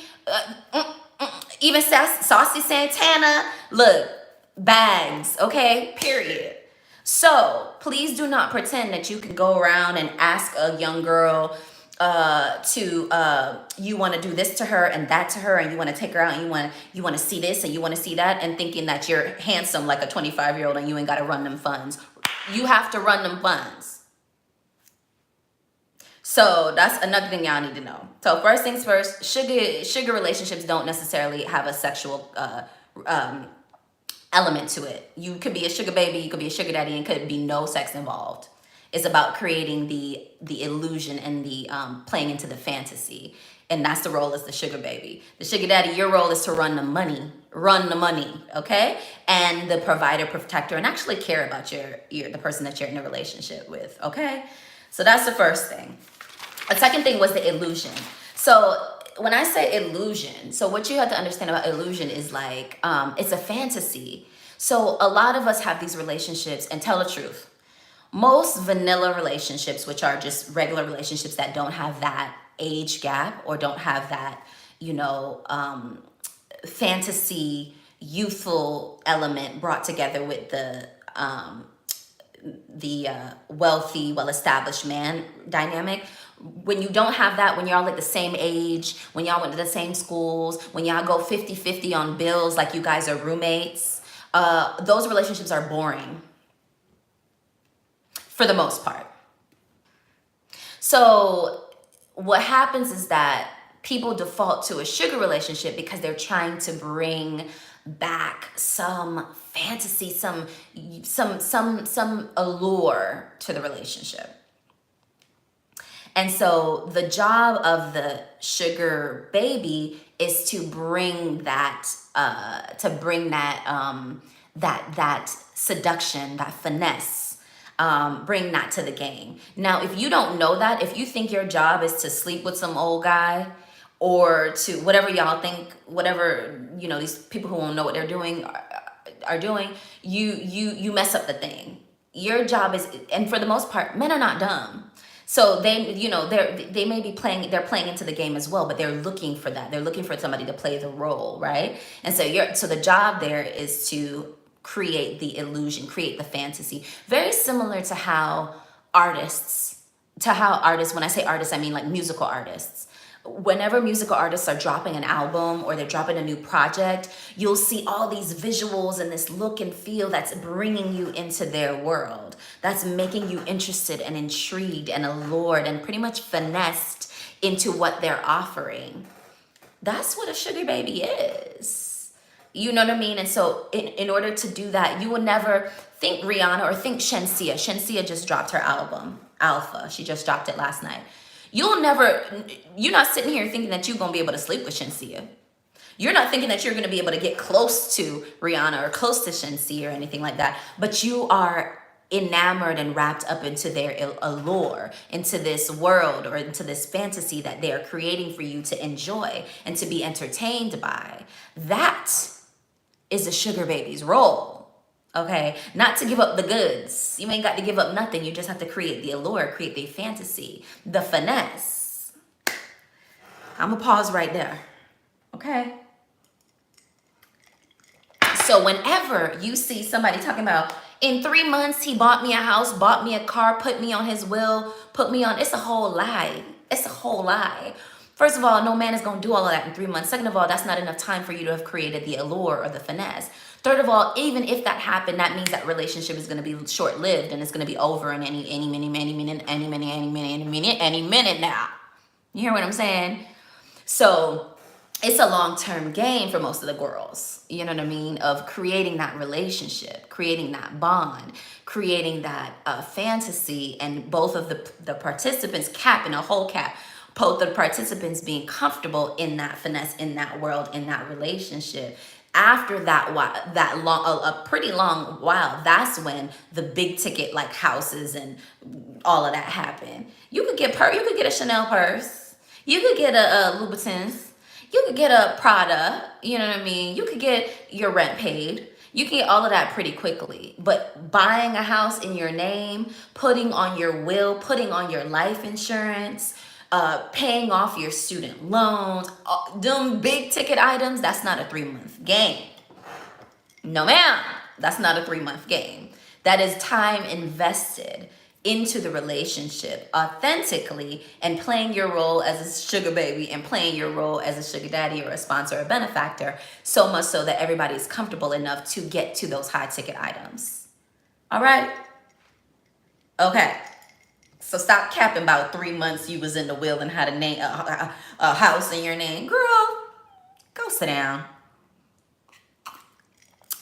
even Saucy Santana, look, bags, okay, period. So please do not pretend that you can go around and ask a young girl you want to do this to her and that to her, and you want to take her out, and you want to see this and you want to see that, and thinking that you're handsome like a 25-year-old and you ain't got to run them funds. You have to run them funds. So that's another thing y'all need to know. So first things first, sugar relationships don't necessarily have a sexual element to it. You could be a sugar baby, you could be a sugar daddy, and could be no sex involved. It's about creating the illusion and the playing into the fantasy. And that's the role as the sugar baby. The sugar daddy, your role is to run the money, okay? And the provider, protector, and actually care about the person that you're in a relationship with, okay? So that's the first thing. The second thing was the illusion. So when I say illusion, so what you have to understand about illusion is like, it's a fantasy. So a lot of us have these relationships, and tell the truth, most vanilla relationships, which are just regular relationships that don't have that age gap or don't have that, you know, fantasy, youthful element brought together with the wealthy, well-established man dynamic. When you don't have that, when y'all at the same age, when y'all went to the same schools, when y'all go 50-50 on bills like you guys are roommates, those relationships are boring for the most part. So what happens is that people default to a sugar relationship because they're trying to bring back some fantasy, some allure to the relationship. And so the job of the sugar baby is to bring that that seduction, that finesse, bring that to the game. Now, if you don't know that, if you think your job is to sleep with some old guy, or to whatever y'all think, whatever, you know, these people who won't know what they're doing are doing, you mess up the thing. Your job is, and for the most part, men are not dumb. So they, you know, they may be playing into the game as well, but they're looking for that. They're looking for somebody to play the role, right? And so the job there is to create the illusion, create the fantasy. Very similar to how artists, when I say artists, I mean like musical artists. Whenever musical artists are dropping an album or they're dropping a new project, you'll see all these visuals and this look and feel that's bringing you into their world. That's making you interested and intrigued and allured and pretty much finessed into what they're offering. That's what a sugar baby is. You know what I mean? And so in order to do that, you would never think Rihanna or think Shensia. Shensia just dropped her album, Alpha. She just dropped it last night. You're not sitting here thinking that you're going to be able to sleep with Shensia. You're not thinking that you're going to be able to get close to Rihanna or close to Shensia or anything like that. But you are enamored and wrapped up into their allure, into this world or into this fantasy that they are creating for you to enjoy and to be entertained by. That is a sugar baby's role. Okay, not to give up the goods. You ain't got to give up nothing. You just have to create the allure, create the fantasy, the finesse. I'm gonna pause right there. Okay. So whenever you see somebody talking about, in 3 months, he bought me a house, bought me a car, put me on his will, it's a whole lie. It's a whole lie. First of all, no man is gonna do all of that in 3 months. Second of all, that's not enough time for you to have created the allure or the finesse. Third of all, even if that happened, that means that relationship is going to be short-lived and it's going to be over in any minute now. You hear what I'm saying? So it's a long-term game for most of the girls. You know what I mean? Of creating that relationship, creating that bond, creating that fantasy, and both of the participants cap in a whole cap. both of the participants being comfortable in that finesse, in that world, in that relationship. After that that long, a pretty long while, that's when the big ticket like houses and all of that happen. You could get a Chanel purse, you could get a Louboutins, you could get a Prada, you know what I mean? You could get your rent paid. You can get all of that pretty quickly. But buying a house in your name, putting on your will, putting on your life insurance, paying off your student loans, them big ticket items, that's not a 3-month game. No, ma'am. That's not a 3-month game. That is time invested into the relationship authentically and playing your role as a sugar baby and playing your role as a sugar daddy or a sponsor or benefactor, so much so that everybody's comfortable enough to get to those high ticket items. All right? Okay. So stop capping about 3 months you was in the will and had a house in your name. Girl, go sit down.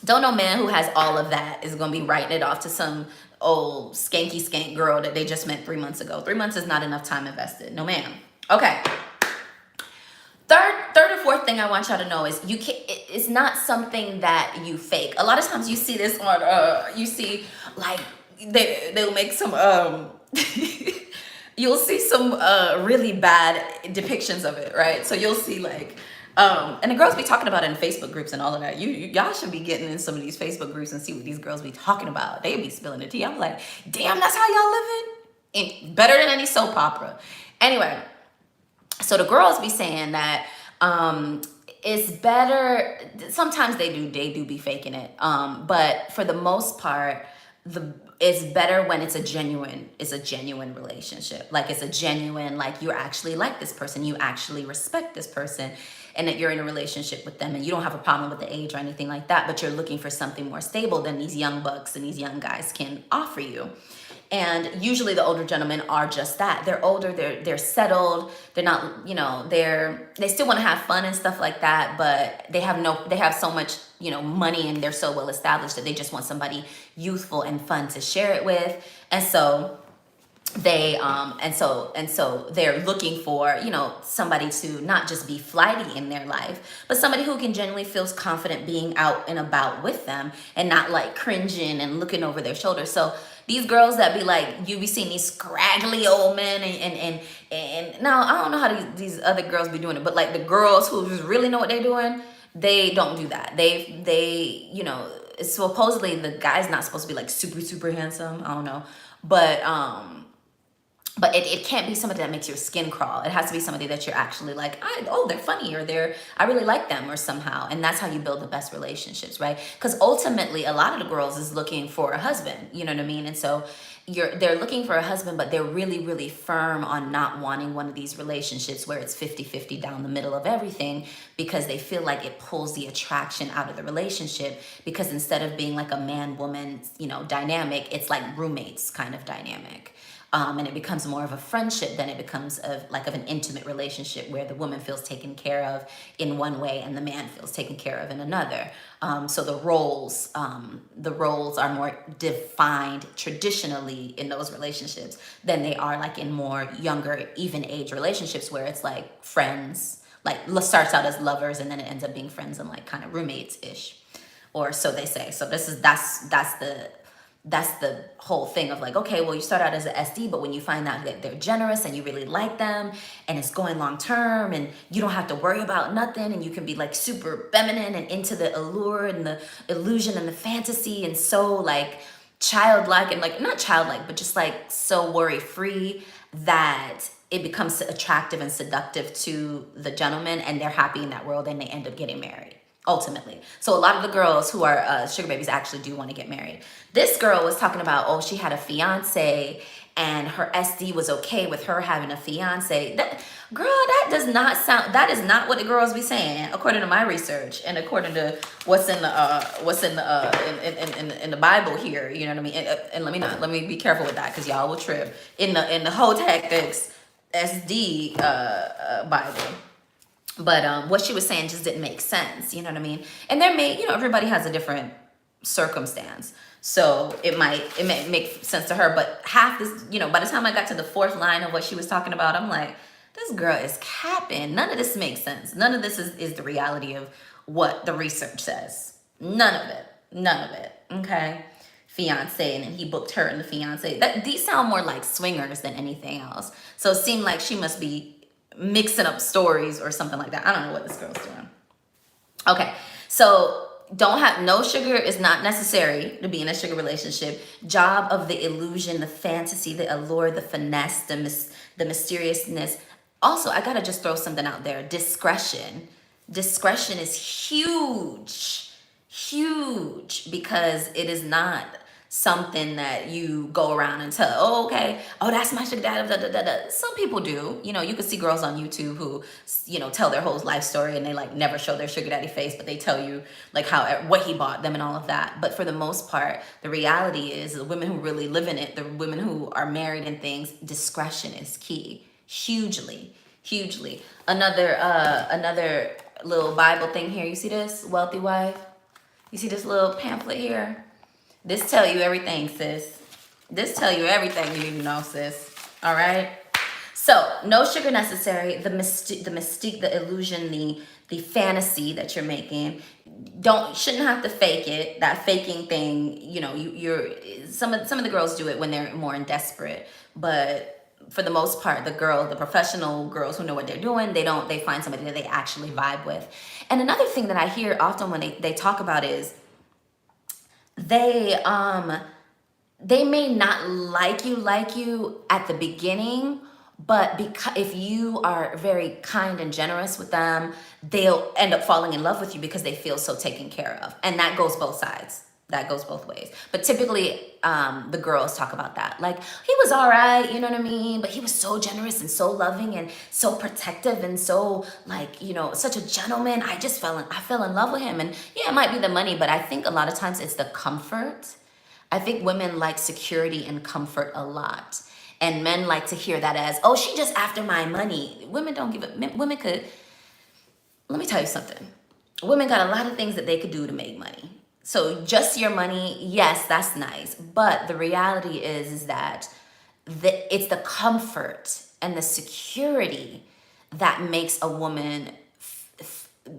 Don't no man who has all of that is going to be writing it off to some old skanky skank girl that they just met 3 months ago. 3 months is not enough time invested. No, ma'am. Okay. Third or fourth thing I want y'all to know is it's not something that you fake. A lot of times you see this on, you see like they'll make some, you'll see some really bad depictions of it, right? So you'll see like, and the girls be talking about it in Facebook groups and all of that. Y'all should be getting in some of these Facebook groups and see what these girls be talking about. They be spilling the tea. I'm like, damn, that's how y'all living? And better than any soap opera. Anyway, so the girls be saying that it's better. Sometimes they do be faking it. But for the most part, it's better when it's a genuine relationship. Like it's a genuine, like you actually like this person, you actually respect this person, and that you're in a relationship with them and you don't have a problem with the age or anything like that, but you're looking for something more stable than these young bucks and these young guys can offer you. And usually the older gentlemen are just that. They're older, they're settled, they're not, they still want to have fun and stuff like that, but they have so much, money, and they're so well established that they just want somebody youthful and fun to share it with. And so they they're looking for somebody to not just be flighty in their life, but somebody who can genuinely feels confident being out and about with them and not like cringing and looking over their shoulder. So these girls that be like, you be seeing these scraggly old men and now I don't know how these other girls be doing it, but like the girls who really know what they're doing, they don't do that. They supposedly the guy's not supposed to be like super, super handsome. I don't know. But it can't be somebody that makes your skin crawl. It has to be somebody that you're actually like, they're funny, or I really like them, or somehow. And that's how you build the best relationships, right? Because ultimately, a lot of the girls is looking for a husband, you know what I mean? And so they're looking for a husband, but they're really, really firm on not wanting one of these relationships where it's 50-50 down the middle of everything, because they feel like it pulls the attraction out of the relationship, because instead of being like a man-woman, dynamic, it's like roommates kind of dynamic. And it becomes more of a friendship than it becomes of an intimate relationship where the woman feels taken care of in one way and the man feels taken care of in another. So the roles are more defined traditionally in those relationships than they are like in more younger, even age relationships where it's like friends, like starts out as lovers and then it ends up being friends and like kind of roommates-ish, or so they say. So that's the whole thing of like, okay, well, you start out as an SD, but when you find out that they're generous and you really like them and it's going long term and you don't have to worry about nothing and you can be like super feminine and into the allure and the illusion and the fantasy and so like childlike and like not childlike, but just like so worry free that it becomes attractive and seductive to the gentleman, and they're happy in that world and they end up getting married. Ultimately. So a lot of the girls who are sugar babies actually do want to get married. This girl was talking about, she had a fiance and her SD was okay with her having a fiance. That is not what the girls be saying, according to my research and according to what's in the Bible here. You know what I mean? And let me be careful with that, because y'all will trip in the whole tactics SD Bible. But what she was saying just didn't make sense, you know what I mean? And everybody has a different circumstance. So it may make sense to her, but half this, by the time I got to the fourth line of what she was talking about, I'm like, this girl is capping. None of this makes sense. None of this is the reality of what the research says. None of it. None of it. Okay. Fiance, and then he booked her and the fiance. These sound more like swingers than anything else. So it seemed like she must be mixing up stories or something like that. I don't know what this girl's doing. Okay, so don't have no sugar is not necessary to be in a sugar relationship. Job of the illusion, the fantasy, the allure, the finesse, the mysteriousness. Also, I gotta just throw something out there. Discretion. Discretion is huge, huge, because it is not something that you go around and tell, oh, okay, oh, that's my sugar daddy, da, da, da, da. Some people do. You know, you can see girls on YouTube who, you know, tell their whole life story and they like never show their sugar daddy face, but they tell you like what he bought them and all of that. But for the most part, the reality is the women who really live in it, the women who are married and things, discretion is key. Hugely, hugely. Another little Bible thing here. You see this, wealthy wife? You see this little pamphlet here? This tell you everything, sis. This tell you everything you need to know, sis. All right? So, no sugar necessary. The mystique, the illusion, the fantasy that you're making. Shouldn't have to fake it. That faking thing, you know, you're some of the girls do it when they're more in desperate, but for the most part, the professional girls who know what they're doing, they find somebody that they actually vibe with. And another thing that I hear often when they talk about is they may not like you at the beginning, but because if you are very kind and generous with them, they'll end up falling in love with you because they feel so taken care of. And that goes both sides. That goes both ways. But typically, the girls talk about that. Like, he was all right, you know what I mean? But he was so generous and so loving and so protective and so, like, you know, such a gentleman. I fell in love with him. And yeah, it might be the money, but I think a lot of times it's the comfort. I think women like security and comfort a lot. And men like to hear that as, oh, she just after my money. Women don't give it. Women could, let me tell you something. Women got a lot of things that they could do to make money. So just your money, yes, that's nice. But the reality is that it's the comfort and the security that makes a woman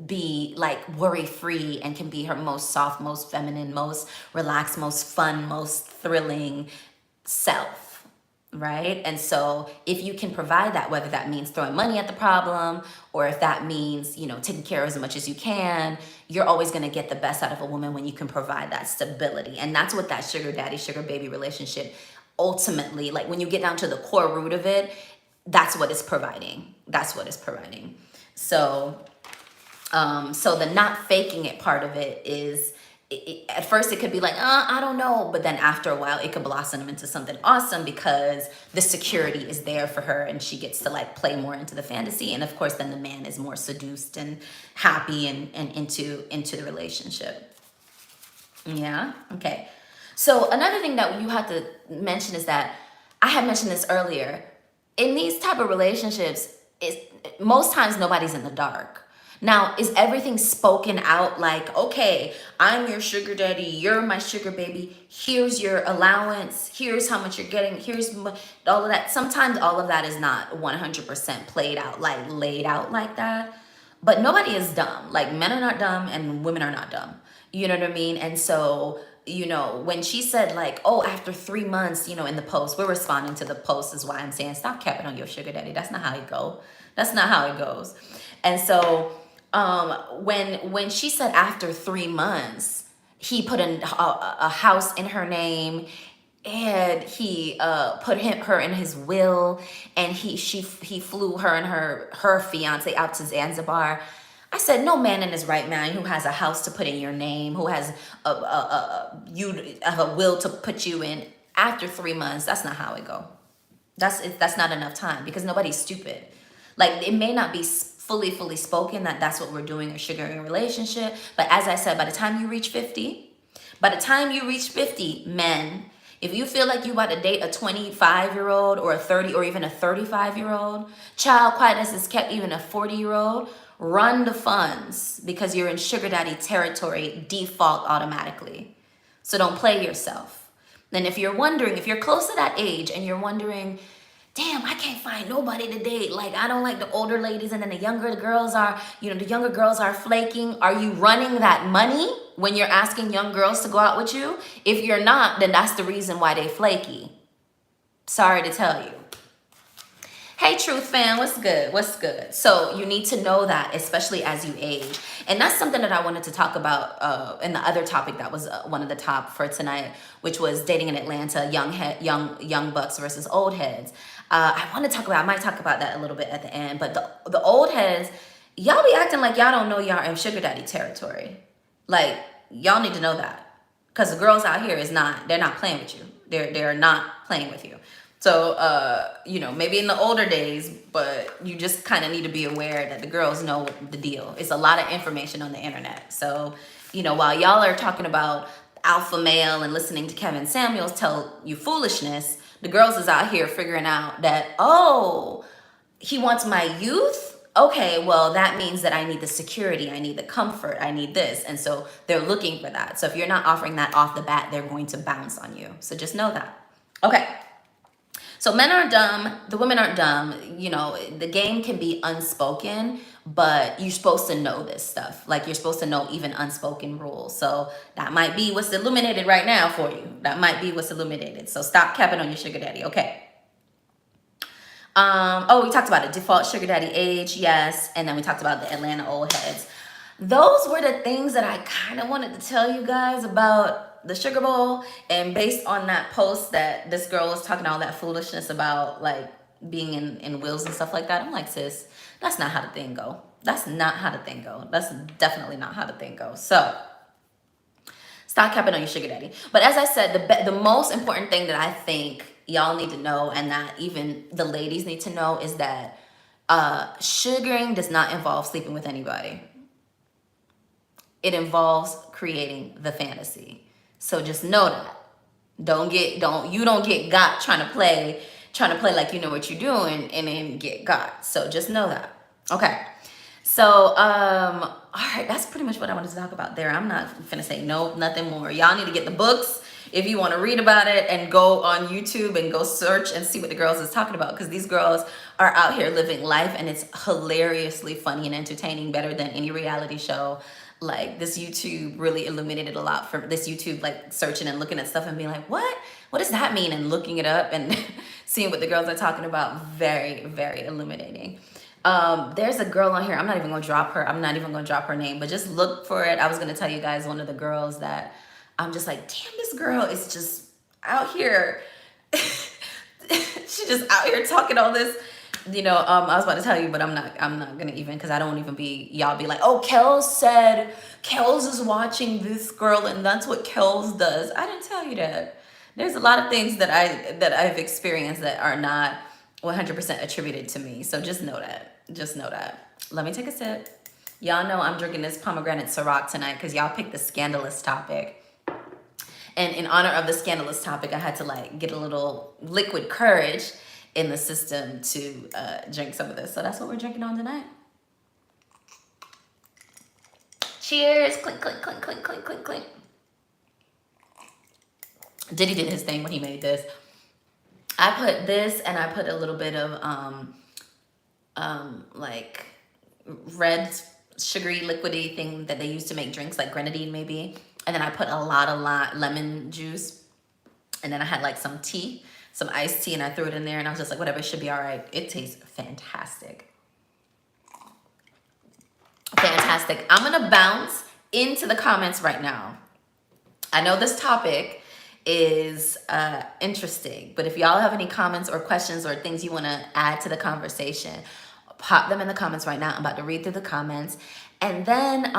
be like worry-free and can be her most soft, most feminine, most relaxed, most fun, most thrilling self. Right? And so if you can provide that, whether that means throwing money at the problem or if that means, you know, taking care of as much as you can, you're always going to get the best out of a woman when you can provide that stability. And that's what that sugar daddy, sugar baby relationship ultimately, like when you get down to the core root of it, that's what it's providing. That's what it's providing. So, so the not faking it part of it is, at first it could be like, I don't know. But then after a while, it could blossom into something awesome because the security is there for her and she gets to like play more into the fantasy. And of course, then the man is more seduced and happy and into the relationship. Yeah. Okay. So another thing that you have to mention is that I had mentioned this earlier. In these type of relationships, most times nobody's in the dark. Now, is everything spoken out like, okay, I'm your sugar daddy, you're my sugar baby, here's your allowance, here's how much you're getting, here's all of that. Sometimes all of that is not 100% played out, like laid out like that. But nobody is dumb. Like men are not dumb and women are not dumb. You know what I mean? And so, you know, when she said like, oh, after 3 months, you know, in the post, we're responding to the post is why I'm saying, stop capping on your sugar daddy. That's not how it goes. That's not how it goes. And so, when she said after 3 months, he put a house in her name and he put her in his will and he flew her and her fiance out to Zanzibar. I said, no man in his right mind who has a house to put in your name, who has you have a will to put you in after 3 months. That's not how it go. That's not enough time because nobody's stupid. Like it may not be fully spoken that's what we're doing or sugaring a relationship. But as I said, by the time you reach 50, men, if you feel like you about to date a 25-year-old or a 30 or even a 35-year-old, child quietness is kept even a 40-year-old, run the funds because you're in sugar daddy territory default automatically. So don't play yourself. And if you're wondering, if you're close to that age and you're wondering, damn, I can't find nobody to date. Like, I don't like the older ladies, and then the younger girls are, the younger girls are flaking. Are you running that money when you're asking young girls to go out with you? If you're not, then that's the reason why they flaky. Sorry to tell you. Hey, Truth fan, what's good? What's good? So you need to know that, especially as you age. And that's something that I wanted to talk about in the other topic that was one of the top for tonight, which was dating in Atlanta, young bucks versus old heads. I want to talk about, I might talk about that a little bit at the end, but the old heads, y'all be acting like y'all don't know y'all in sugar daddy territory. Like, y'all need to know that. Because the girls out here they're not playing with you. They're not playing with you. So, maybe in the older days, but you just kind of need to be aware that the girls know the deal. It's a lot of information on the internet. So, while y'all are talking about alpha male and listening to Kevin Samuels tell you foolishness, the girls is out here figuring out that, oh, he wants my youth? Okay, well, that means that I need the security, I need the comfort, I need this. And so they're looking for that. So if you're not offering that off the bat, they're going to bounce on you. So just know that. Okay. So men aren't dumb, the women aren't dumb. The game can be unspoken, but you're supposed to know this stuff. Like, you're supposed to know even unspoken rules. So that might be what's illuminated right now for you. That might be what's illuminated. So stop capping on your sugar daddy. Okay. We talked about it. Default sugar daddy age, yes. And then we talked about the Atlanta old heads. Those were the things that I kind of wanted to tell you guys about the Sugar Bowl. And based on that post that this girl was talking all that foolishness about, like, being in wills and stuff like that, I'm like, sis, that's not how the thing go. That's not how the thing go. That's definitely not how the thing goes. So stop capping on your sugar daddy. But as I said, the most important thing that I think y'all need to know, and that even the ladies need to know, is that sugaring does not involve sleeping with anybody. It involves creating the fantasy. So just know that. Don't get got trying to play like you know what you're doing and then get got. So just know that. Okay. So all right, that's pretty much what I wanted to talk about there. I'm not finna say nothing more. Y'all need to get the books if you want to read about it, and go on YouTube and go search and see what the girls is talking about, because these girls are out here living life, and it's hilariously funny and entertaining, better than any reality show. Like, this YouTube really illuminated a lot for this YouTube, like, searching and looking at stuff and being like, what does that mean? And looking it up and seeing what the girls are talking about. Very, very illuminating. There's a girl on here. I'm not even going to drop her name, but just look for it. I was going to tell you guys one of the girls that I'm just like, damn, this girl is just out here. She's just out here talking all this. I was about to tell you, but I'm not gonna even, because I don't even y'all be like, oh, KELLS said KELLS is watching this girl and that's what KELLS does. I didn't tell you that. There's a lot of things that I've experienced that are not 100% attributed to me. So just know that. Let me take a sip. Y'all know I'm drinking this pomegranate Ciroc tonight because y'all picked the scandalous topic. And in honor of the scandalous topic, I had to, like, get a little liquid courage in the system to drink some of this. So that's what we're drinking on tonight. Cheers. Clink, clink, clink, clink, clink, clink, clink. Diddy did his thing when he made this. I put this, and I put a little bit of like red sugary liquidy thing that they use to make drinks, like grenadine maybe. And then I put a lot of lemon juice. And then I had, like, some tea, some iced tea, and I threw it in there, and I was just like, whatever, it should be all right. It tastes fantastic. Fantastic. I'm going to bounce into the comments right now. I know this topic is interesting, but if y'all have any comments or questions or things you want to add to the conversation, pop them in the comments right now. I'm about to read through the comments. And then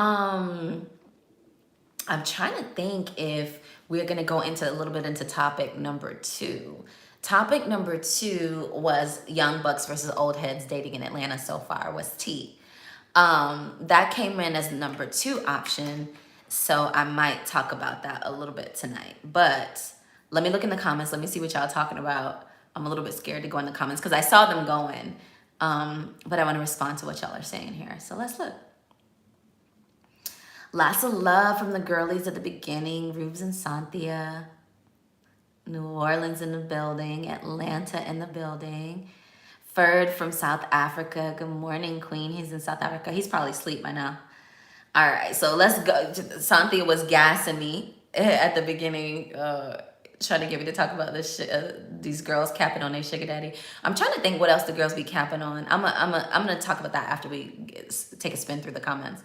I'm trying to think if we're going to go into a little bit into topic number 2. Topic number 2 was young bucks versus old heads dating in Atlanta so far, was T. That came in as number 2 option. So I might talk about that a little bit tonight. But let me look in the comments. Let me see what y'all talking about. I'm a little bit scared to go in the comments because I saw them going. But I want to respond to what y'all are saying here. So let's look. Lots of love from the girlies at the beginning. Rubes and Cynthia. New Orleans in the building. Atlanta in the building. Ferd from South Africa. Good morning, Queen. He's in South Africa. He's probably asleep by now. All right, so let's go. Cynthia was gassing me at the beginning, trying to get me to talk about this these girls capping on their sugar daddy. I'm trying to think what else the girls be capping on. I'm gonna talk about that after we take a spin through the comments.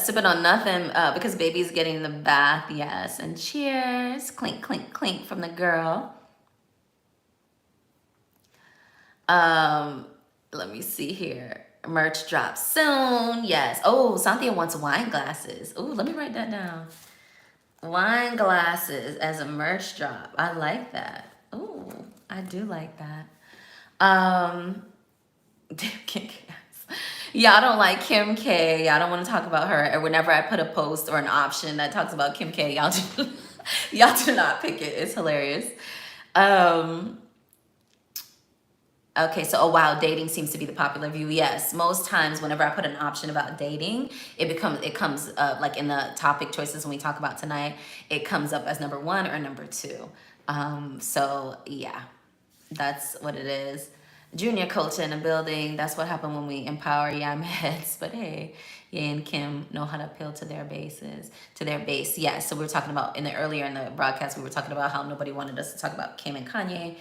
Sipping on nothing because baby's getting in the bath. Yes, and cheers, clink, clink, clink from the girl. Let me see here. Merch drops soon. Yes. Oh, Cynthia wants wine glasses. Oh, let me write that down. Wine glasses as a merch drop. I like that. Oh, I do like that. Y'all don't like Kim K. Y'all don't want to talk about her. And whenever I put a post or an option that talks about Kim K, y'all do not pick it. It's hilarious. Okay, so, oh wow, dating seems to be the popular view. Yes, most times whenever I put an option about dating, it comes up like in the topic choices when we talk about tonight, it comes up as number 1 or number 2. So yeah, that's what it is. Junior culture in the building. That's what happened when we empower young heads. But hey, Ye and Kim know how to appeal to their bases, to their base. Yeah, so we were talking about earlier in the broadcast, we were talking about how nobody wanted us to talk about Kim and Kanye,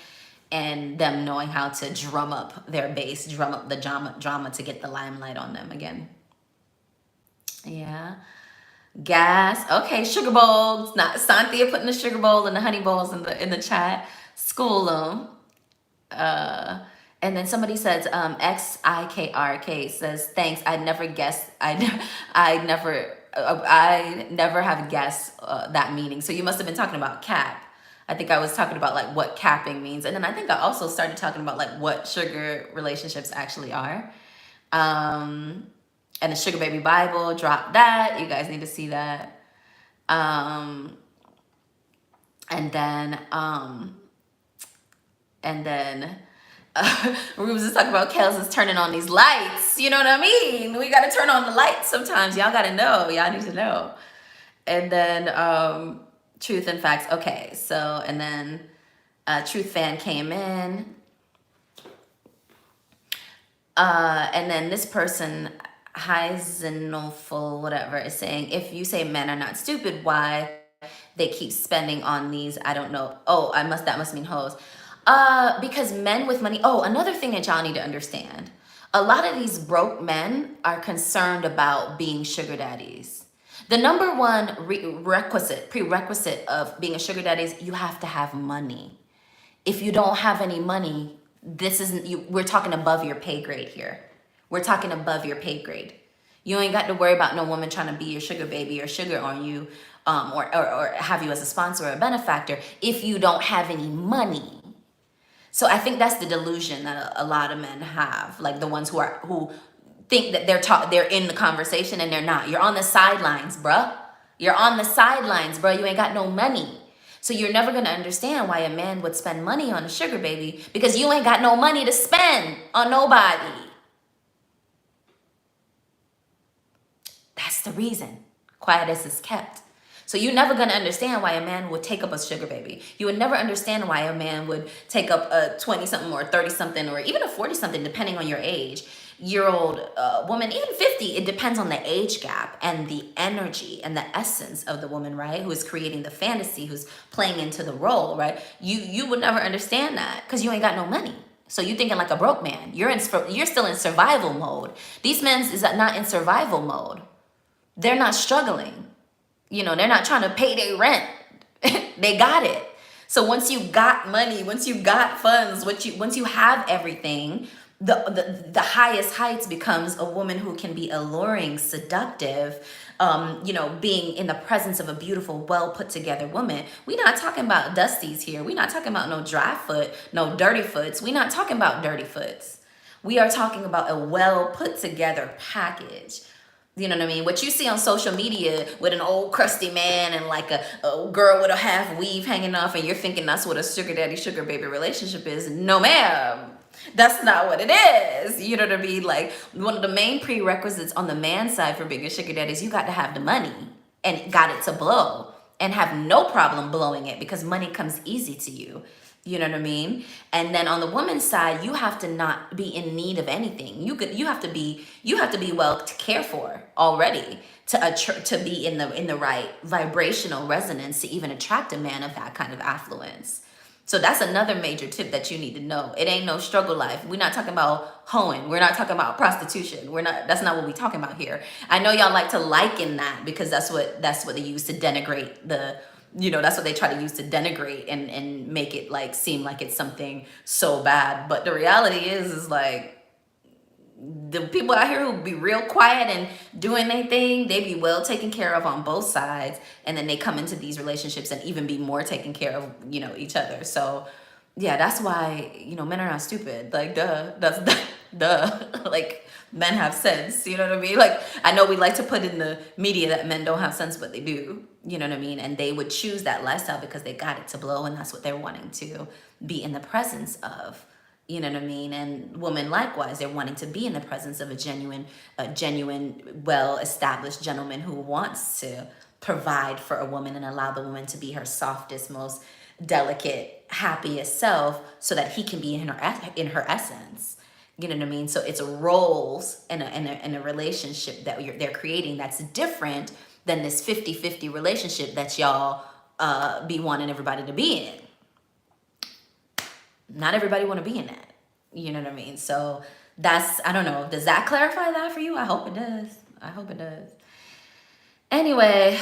and them knowing how to drum up their base, drum up the drama to get the limelight on them again. Yeah. Gas. Okay, sugar bowls. Not Cynthia putting the sugar bowl and the honey bowls in the chat. School them. And then somebody says, XIKRK says, thanks. I never guessed. I never have guessed that meaning. So you must have been talking about cap. I think I was talking about like what capping means. And then I think I also started talking about like what sugar relationships actually are. And the Sugar Baby Bible, drop that. You guys need to see that. And then Rubes is talking about KELLS is turning on these lights. You know what I mean? We got to turn on the lights sometimes. Y'all got to know. Y'all need to know. And then Truth and Facts. Okay, so, and then Truth Fan came in. And then this person, Heisenoful, whatever, is saying, if you say men are not stupid, why they keep spending on these? I don't know. Oh, that must mean hoes. Because men with money. Oh, another thing that y'all need to understand. A lot of these broke men are concerned about being sugar daddies. The number one prerequisite of being a sugar daddy is you have to have money. If you don't have any money, this isn't you. We're talking above your pay grade here. We're talking above your pay grade. You ain't got to worry about no woman trying to be your sugar baby or sugar on you, or have you as a sponsor or a benefactor if you don't have any money. So I think that's the delusion that a lot of men have, like the ones who think that they're in the conversation and they're not. You're on the sidelines, bruh. You're on the sidelines, bruh. You ain't got no money. So you're never going to understand why a man would spend money on a sugar baby, because you ain't got no money to spend on nobody. That's the reason. Quiet as is kept. So you're never going to understand why a man would take up a sugar baby. You would never understand why a man would take up a 20-something or 30-something or even a 40-something, depending on your age, year-old woman, even 50. It depends on the age gap and the energy and the essence of the woman, right? Who is creating the fantasy, who's playing into the role, right? You would never understand that because you ain't got no money. So you thinking like a broke man. You're still in survival mode. These men is not in survival mode. They're not struggling. You know, they're not trying to pay their rent. They got it. So once you got money, once you got funds, once you have everything, the highest heights becomes a woman who can be alluring, seductive, being in the presence of a beautiful, well put together woman. We're not talking about dusties here. We're not talking about no dry foot, no dirty foots. We're not talking about dirty foots. We are talking about a well put together package. You know what I mean? What you see on social media with an old crusty man and like a girl with a half weave hanging off, and you're thinking that's what a sugar daddy, sugar baby relationship is. No, ma'am. That's not what it is. You know what I mean? Like, one of the main prerequisites on the man side for being a sugar daddy is you got to have the money and got it to blow. and have no problem blowing it because money comes easy to you. You know what I mean? And then on the woman's side, you have to not be in need of anything. You have to be well cared for already to be in the right vibrational resonance to even attract a man of that kind of affluence. So that's another major tip that you need to know. It ain't no struggle life. We're not talking about hoeing. We're not talking about prostitution. That's not what we're talking about here. I know y'all like to liken that because that's what they use to denigrate that's what they try to use to denigrate and make it like seem like it's something so bad. But the reality is like the people out here who be real quiet and doing their thing, they be well taken care of on both sides, and then they come into these relationships and even be more taken care of, each other. So yeah, that's why men are not stupid. Like duh. Like men have sense. You know what I mean? Like I know we like to put in the media that men don't have sense, but they do. You know what I mean? And they would choose that lifestyle because they got it to blow, and that's what they're wanting to be in the presence of. You know what I mean? And women likewise, they're wanting to be in the presence of a genuine, well-established gentleman who wants to provide for a woman and allow the woman to be her softest, most delicate, happiest self, so that he can be in her essence. You know what I mean? So it's roles in a relationship that they're creating that's different than this 50-50 relationship that y'all be wanting everybody to be in. Not everybody want to be in that. You know what I mean? So I don't know. Does that clarify that for you? I hope it does. Anyway,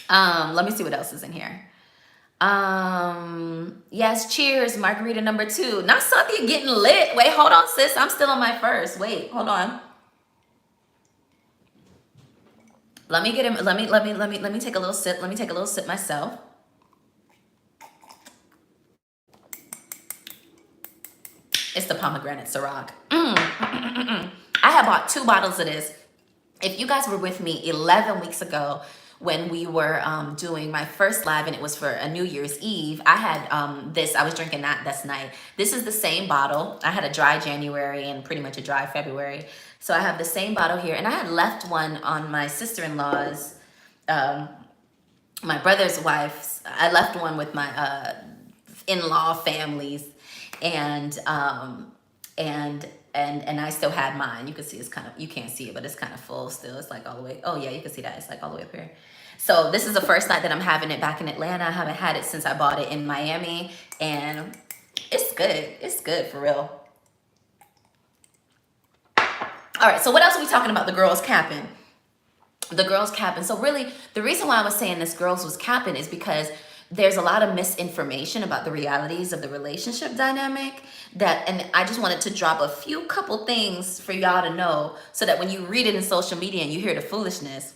let me see what else is in here. Yes, cheers, margarita number 2. Not something getting lit. Wait, hold on, sis. I'm still on my first. Wait, hold on. Let me take a little sip. Let me take a little sip myself. It's the pomegranate Ciroc. I had bought 2 bottles of this. If you guys were with me 11 weeks ago when we were doing my first live, and it was for a New Year's Eve, I had this. I was drinking that this night. This is the same bottle. I had a dry January and pretty much a dry February. So I have the same bottle here. And I had left one on my sister-in-law's, my brother's wife's. I left one with my in-law families. And I still had mine. You can see it's kind of, you can't see it, but it's kind of full still. It's like all the way. Oh yeah, you can see that. It's like all the way up here. So this is the first night that I'm having it back in Atlanta. I haven't had it since I bought it in Miami, and it's good. It's good for real. All right. So what else are we talking about? The girls capping. So really, the reason why I was saying this girls was capping is because there's a lot of misinformation about the realities of the relationship dynamic and I just wanted to drop a few couple things for y'all to know so that when you read it in social media and you hear the foolishness,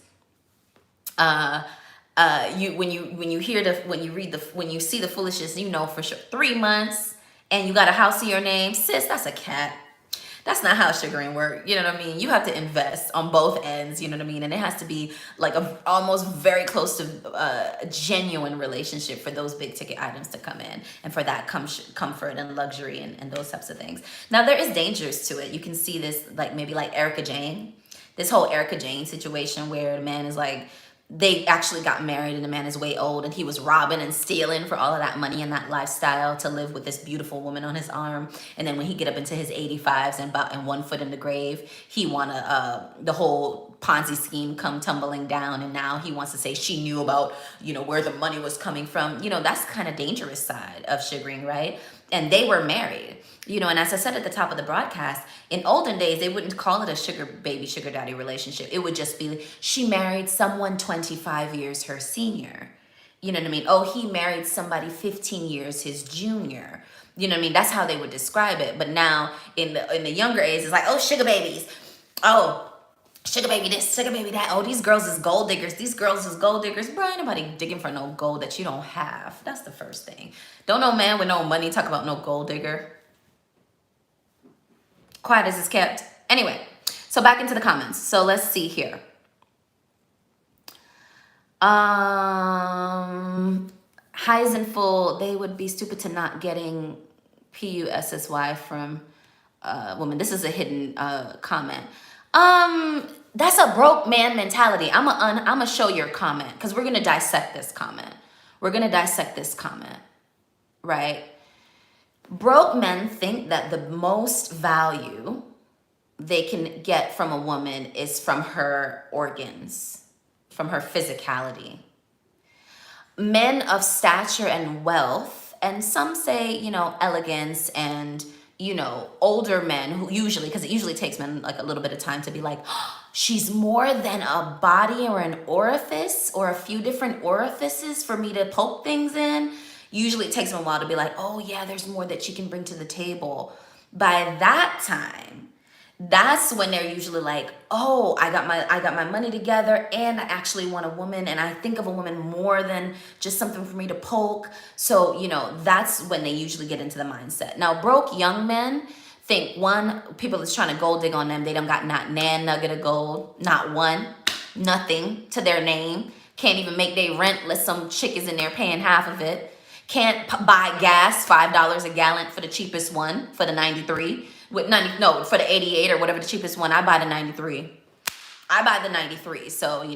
when you see the foolishness, for sure 3 months and you got a house in your name, sis, that's a cat. That's not how sugaring works. You know what I mean? You have to invest on both ends. You know what I mean? And it has to be like almost very close to a genuine relationship for those big ticket items to come in, and for that comfort and luxury and those types of things. Now there is dangers to it. You can see this maybe like Erica Jane, this whole Erica Jane situation where the man is like, they actually got married and the man is way old and he was robbing and stealing for all of that money and that lifestyle to live with this beautiful woman on his arm. And then when he get up into his 85s and 1 foot in the grave, he wanna the whole Ponzi scheme come tumbling down, and now he wants to say she knew about where the money was coming from. That's kind of dangerous side of sugaring, right? And they were married. And as I said at the top of the broadcast, in olden days, they wouldn't call it a sugar baby, sugar daddy relationship. It would just be, she married someone 25 years her senior. You know what I mean? Oh, he married somebody 15 years his junior. You know what I mean? That's how they would describe it. But now in the younger age, it's like, oh, sugar babies. Oh, sugar baby this, sugar baby that. Oh, these girls is gold diggers. These girls is gold diggers. Bro, ain't nobody digging for no gold that you don't have. That's the first thing. Don't no man with no money talk about no gold digger. Quiet as it's kept. Anyway, so back into the comments. So let's see here. Heisenful, they would be stupid to not getting PUSSY from woman. This is a hidden comment. That's a broke man mentality. I'm a show your comment because we're gonna dissect this comment. We're gonna dissect this comment, right? Broke men think that the most value they can get from a woman is from her organs, from her physicality. Men of stature and wealth, and some say, elegance and, older men who usually, because it usually takes men like a little bit of time to be like, oh, she's more than a body or an orifice or a few different orifices for me to poke things in. Usually it takes them a while to be like, oh yeah, there's more that she can bring to the table. By that time, that's when they're usually like, oh, I got my money together and I actually want a woman and I think of a woman more than just something for me to poke. So, that's when they usually get into the mindset. Now, broke young men think, one, people that's trying to gold dig on them, they don't got not nan nugget of gold, not one, nothing to their name. Can't even make their rent unless some chick is in there paying half of it. Can't buy gas, $5 a gallon for the cheapest one, for the 93. For the 88 or whatever the cheapest one, I buy the 93. I buy the 93, so,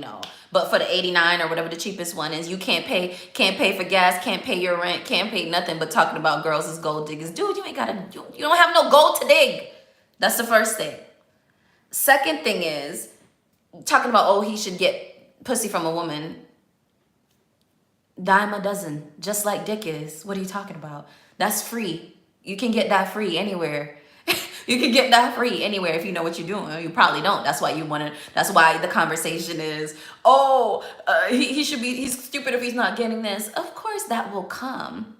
but for the 89 or whatever the cheapest one is, you can't pay for gas, can't pay your rent, can't pay nothing but talking about girls as gold diggers. Dude, you don't have no gold to dig. That's the first thing. Second thing is, talking about, oh, he should get pussy from a woman. Dime a dozen, just like dick is. What are you talking about? That's free. You can get that free anywhere. You can get that free anywhere if you know what you're doing. You probably don't. That's why that's why the conversation is, oh, he's stupid if he's not getting this. Of course, that will come.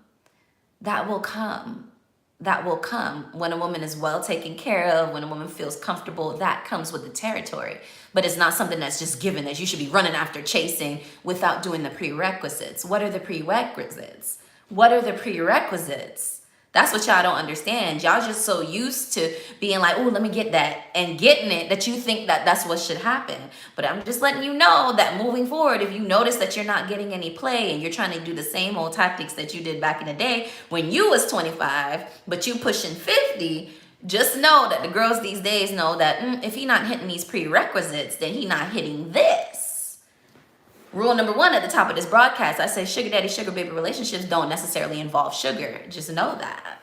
That will come. That will come when a woman is well taken care of, when a woman feels comfortable. That comes with the territory. But it's not something that's just given that you should be running after chasing without doing the prerequisites. What are the prerequisites? What are the prerequisites? That's what y'all don't understand. Y'all just so used to being like, oh, let me get that and getting it that you think that that's what should happen. But I'm just letting you know that moving forward, if you notice that you're not getting any play and you're trying to do the same old tactics that you did back in the day when you was 25, but you pushing 50, just know that the girls these days know that if he not hitting these prerequisites, then he not hitting this. Rule number 1 at the top of this broadcast, I say sugar daddy, sugar baby relationships don't necessarily involve sugar. Just know that.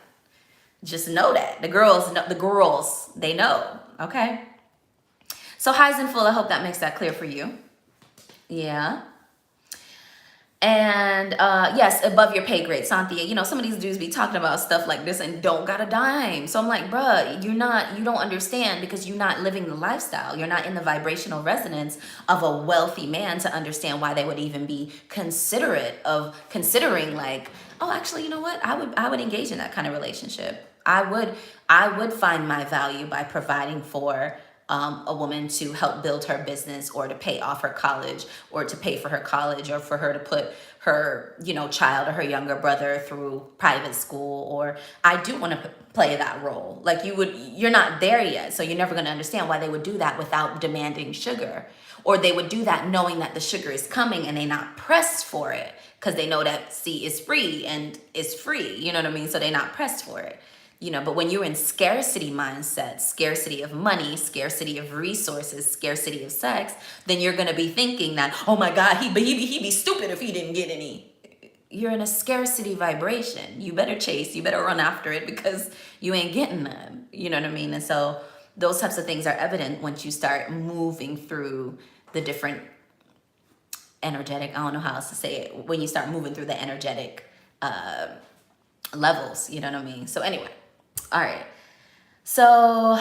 Just know that. The girls, they know, okay? So highs and full, I hope that makes that clear for you. Yeah. And yes, above your pay grade, Cynthia. Some of these dudes be talking about stuff like this and don't got a dime. So I'm like, bruh, you don't understand because you're not living the lifestyle. You're not in the vibrational resonance of a wealthy man to understand why they would even be considerate of considering like, oh, actually, you know what? I would engage in that kind of relationship. I would find my value by providing for a woman to help build her business or to pay off her college or to pay for her college or for her to put her, child or her younger brother through private school. Or I do want to play that role. Like you're not there yet. So you're never going to understand why they would do that without demanding sugar. Or they would do that knowing that the sugar is coming and they're not pressed for it because they know that C is free and it's free. You know what I mean? So they're not pressed for it. But when you're in scarcity mindset, scarcity of money, scarcity of resources, scarcity of sex, then you're going to be thinking that, oh my God, he'd be stupid if he didn't get any. You're in a scarcity vibration. You better chase, you better run after it because you ain't getting them. You know what I mean? And so those types of things are evident once you start moving through the different energetic, I don't know how else to say it, when you start moving through the energetic levels, you know what I mean? So anyway. All right, so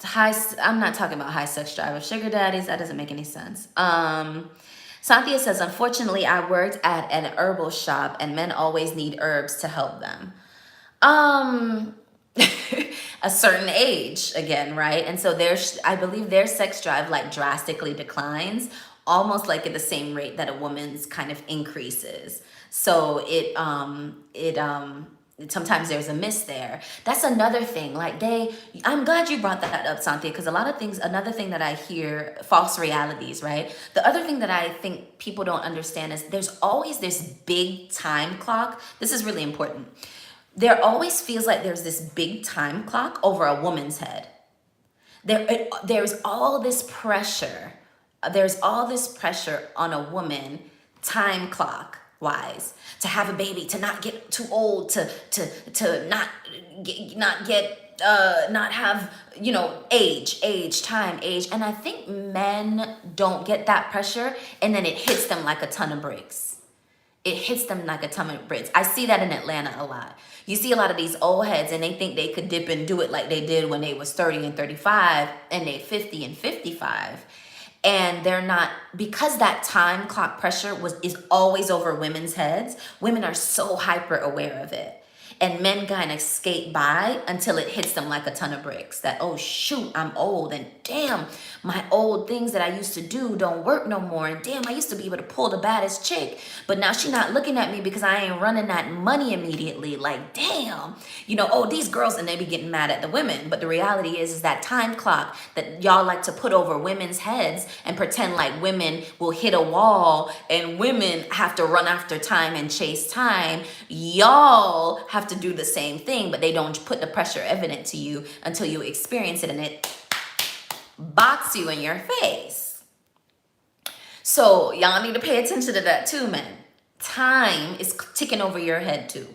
I'm not talking about high sex drive of sugar daddies. That doesn't make any sense. Cynthia says, unfortunately, I worked at an herbal shop and men always need herbs to help them. A certain age again, right? And so I believe their sex drive like drastically declines, almost like at the same rate that a woman's kind of increases. So sometimes there's a miss there. That's another thing. Like I'm glad you brought that up, Cynthia, because another thing that I hear, false realities, right? The other thing that I think people don't understand is there's always this big time clock. This is really important. there always feels like there's this big time clock over a woman's head. There's all this pressure. There's all this pressure on a woman, time clock wise, to have a baby, to not get too old, to not have, you know, age, time, age. And I think men don't get that pressure, and then it hits them like a ton of bricks. It hits them like a ton of bricks. I see that in Atlanta a lot. You see a lot of these old heads, and they think they could dip and do it like they did when they was 30 and 35, and they 50 and 55. And they're not, because that time clock pressure is always over women's heads. Women are so hyper aware of it. And men kind of skate by until it hits them like a ton of bricks. That, oh shoot, I'm old, and damn, my old things that I used to do don't work no more. And damn, I used to be able to pull the baddest chick, but now she not looking at me because I ain't running that money immediately. Like, damn, you know, oh, these girls, and they be getting mad at the women. But the reality is that time clock that y'all like to put over women's heads and pretend like women will hit a wall and women have to run after time and chase time. Y'all have to do the same thing, but they don't put the pressure evident to you until you experience it, and it box you in your face. So y'all need to pay attention to that too, man. Time is ticking over your head too.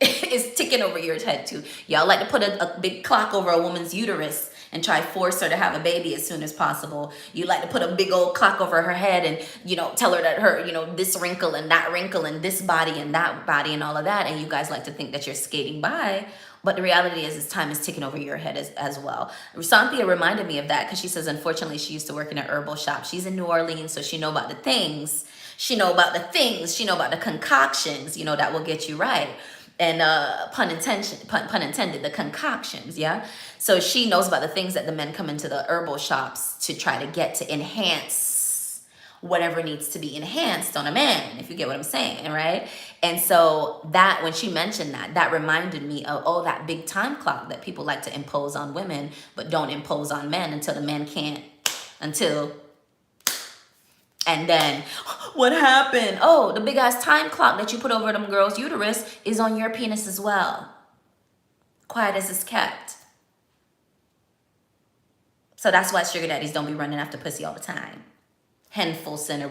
It's ticking over your head too. Y'all like to put a big clock over a woman's uterus and try to force her to have a baby as soon as possible. You like to put a big old clock over her head and, you know, tell her that her, you know, this wrinkle and that wrinkle and this body and that body and all of that. And you guys like to think that you're skating by. But the reality is time is ticking over your head as well. Santhia reminded me of that because she says, unfortunately, she used to work in an herbal shop. She's in New Orleans, so she know about the things. She know about the things. She know about the concoctions, you know, that will get you right. And pun intended, the concoctions, yeah? So she knows about the things that the men come into the herbal shops to try to get to enhance whatever needs to be enhanced on a man, if you get what I'm saying, right? And so that, when she mentioned that, that reminded me of, oh, that big time clock that people like to impose on women, but don't impose on men until the men can't, and then, what happened? Oh, the big ass time clock that you put over them girls' uterus is on your penis as well. Quiet as it's kept. So that's why sugar daddies don't be running after pussy all the time. Henfelson or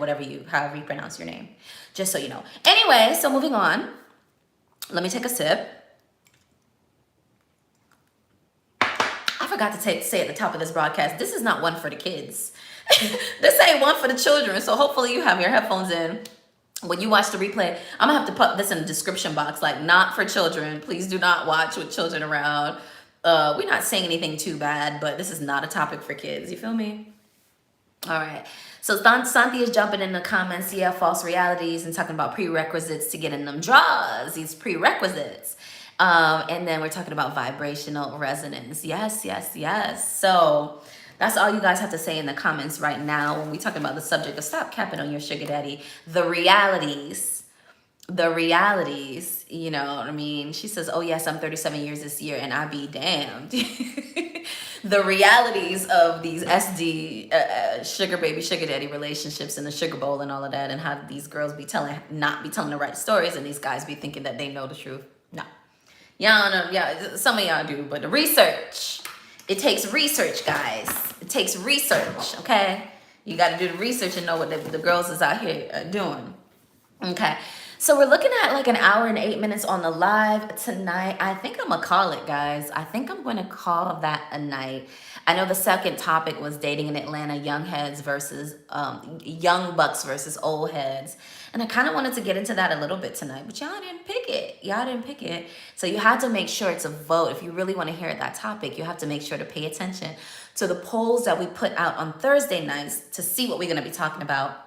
however you pronounce your name. Just so you know. Anyway, so moving on. Let me take a sip. I forgot to say at the top of this broadcast, this is not one for the kids. This ain't one for the children. So hopefully you have your headphones in when you watch the replay. I'm gonna have to put this in the description box, like, not for children. Please do not watch with children around. We're not saying anything too bad, but this is not a topic for kids. You feel me? All right. So Santhi is jumping in the comments, yeah, false realities, and talking about prerequisites to get in them draws, these prerequisites. And then we're talking about vibrational resonance. Yes, yes, yes. So that's all you guys have to say in the comments right now when we're talking about the subject of stop capping on your sugar daddy. The realities, you know what I mean? She says, oh yes, I'm 37 years this year and I be damned. The realities of these SD sugar baby, sugar daddy relationships and the sugar bowl and all of that, and how these girls not be telling the right stories, and these guys be thinking that they know the truth. No. Y'all know, yeah, some of y'all do, but the research, it takes research, guys. It takes research, okay? You got to do the research and know what the girls is out here doing. Okay. So we're looking at like an hour and 8 minutes on the live tonight. I think I'm going to call it, guys. I think I'm going to call that a night. I know the second topic was dating in Atlanta, young heads versus young bucks versus old heads. And I kind of wanted to get into that a little bit tonight, but y'all didn't pick it. Y'all didn't pick it. So you had to make sure it's a vote. If you really want to hear that topic, you have to make sure to pay attention to the polls that we put out on Thursday nights to see what we're going to be talking about.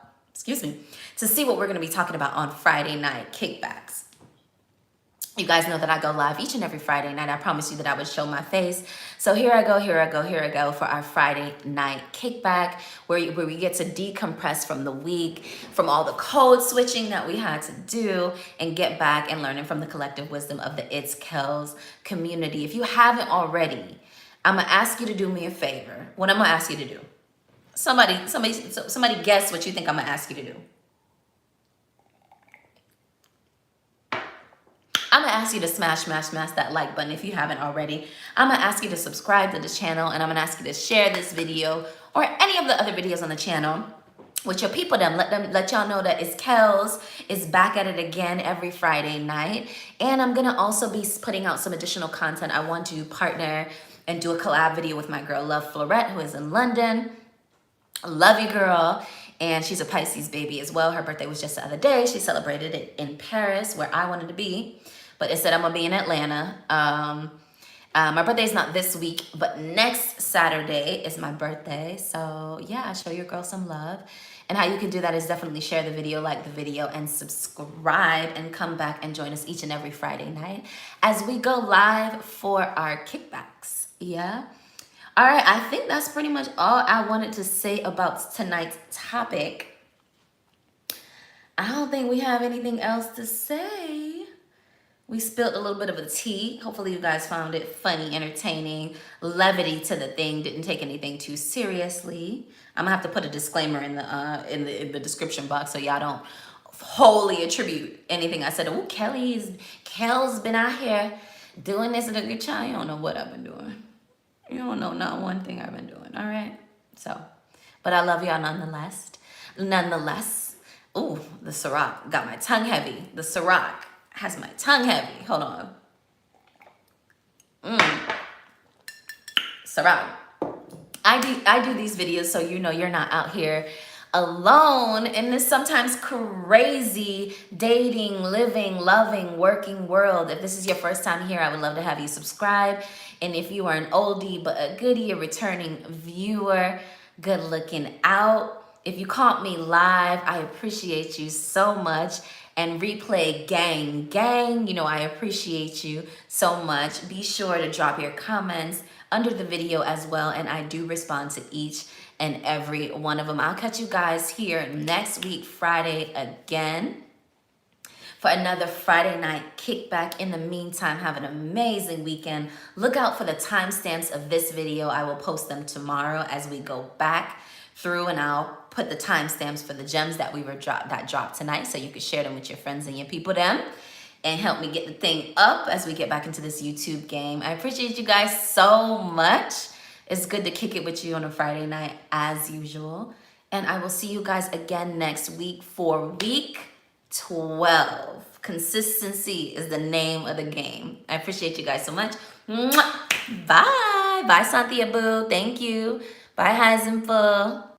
To see what we're going to be talking about on Friday night kickbacks. You guys know that I go live each and every Friday night. I promised you that I would show my face. So here I go for our Friday night kickback, where we get to decompress from the week, from all the code switching that we had to do, and get back and learning from the collective wisdom of the KELLS community. If you haven't already, I'm going to ask you to do me a favor. What I'm going to ask you to do. Somebody guess what you think I'm going to ask you to do. I'm gonna ask you to smash that like button if you haven't already. I'm gonna ask you to subscribe to the channel, and I'm gonna ask you to share this video or any of the other videos on the channel with your people. Let y'all know that it's KELLS is back at it again every Friday night. And I'm gonna also be putting out some additional content. I want to partner and do a collab video with my girl Love Florette, who is in London. Love you, girl. And she's a Pisces baby as well. Her birthday was just the other day. She celebrated it in Paris, where I wanted to be, but instead I'm gonna be in Atlanta. My birthday is not this week, but next Saturday is my birthday. So yeah, show your girl some love. And how you can do that is definitely share the video, like the video, and subscribe, and come back and join us each and every Friday night as we go live for our kickbacks. Yeah. All right, I think that's pretty much all I wanted to say about tonight's topic. I don't think we have anything else to say. We spilled a little bit of a tea. Hopefully you guys found it funny, entertaining, levity to the thing, didn't take anything too seriously. I'm gonna have to put a disclaimer in the description box so y'all don't wholly attribute anything I said. Oh, KELLS been out here doing this and a good child. You don't know what I've been doing. You don't know not one thing I've been doing, all right? So, but I love y'all nonetheless. Ooh, the Ciroc got my tongue heavy. The Ciroc has my tongue heavy. Hold on. Ciroc. I do these videos so you know you're not out here alone in this sometimes crazy dating, living, loving, working world. If this is your first time here, I would love to have you subscribe. And if you are an oldie but a goodie, a returning viewer, good looking out. If you caught me live, I appreciate you so much. And replay gang, you know, I appreciate you so much. Be sure to drop your comments under the video as well, and I do respond to each and every one of them. I'll catch you guys here next week, Friday, again, for another Friday night kickback. In the meantime, have an amazing weekend. Look out for the timestamps of this video. I will post them tomorrow as we go back through, and I'll put the timestamps for the gems that dropped tonight, so you can share them with your friends and your people them, and help me get the thing up as we get back into this YouTube game. I appreciate you guys so much. It's good to kick it with you on a Friday night as usual. And I will see you guys again next week for week 12. Consistency is the name of the game. I appreciate you guys so much. Mwah. Bye. Bye, Santhia Boo. Thank you. Bye, Heisenful.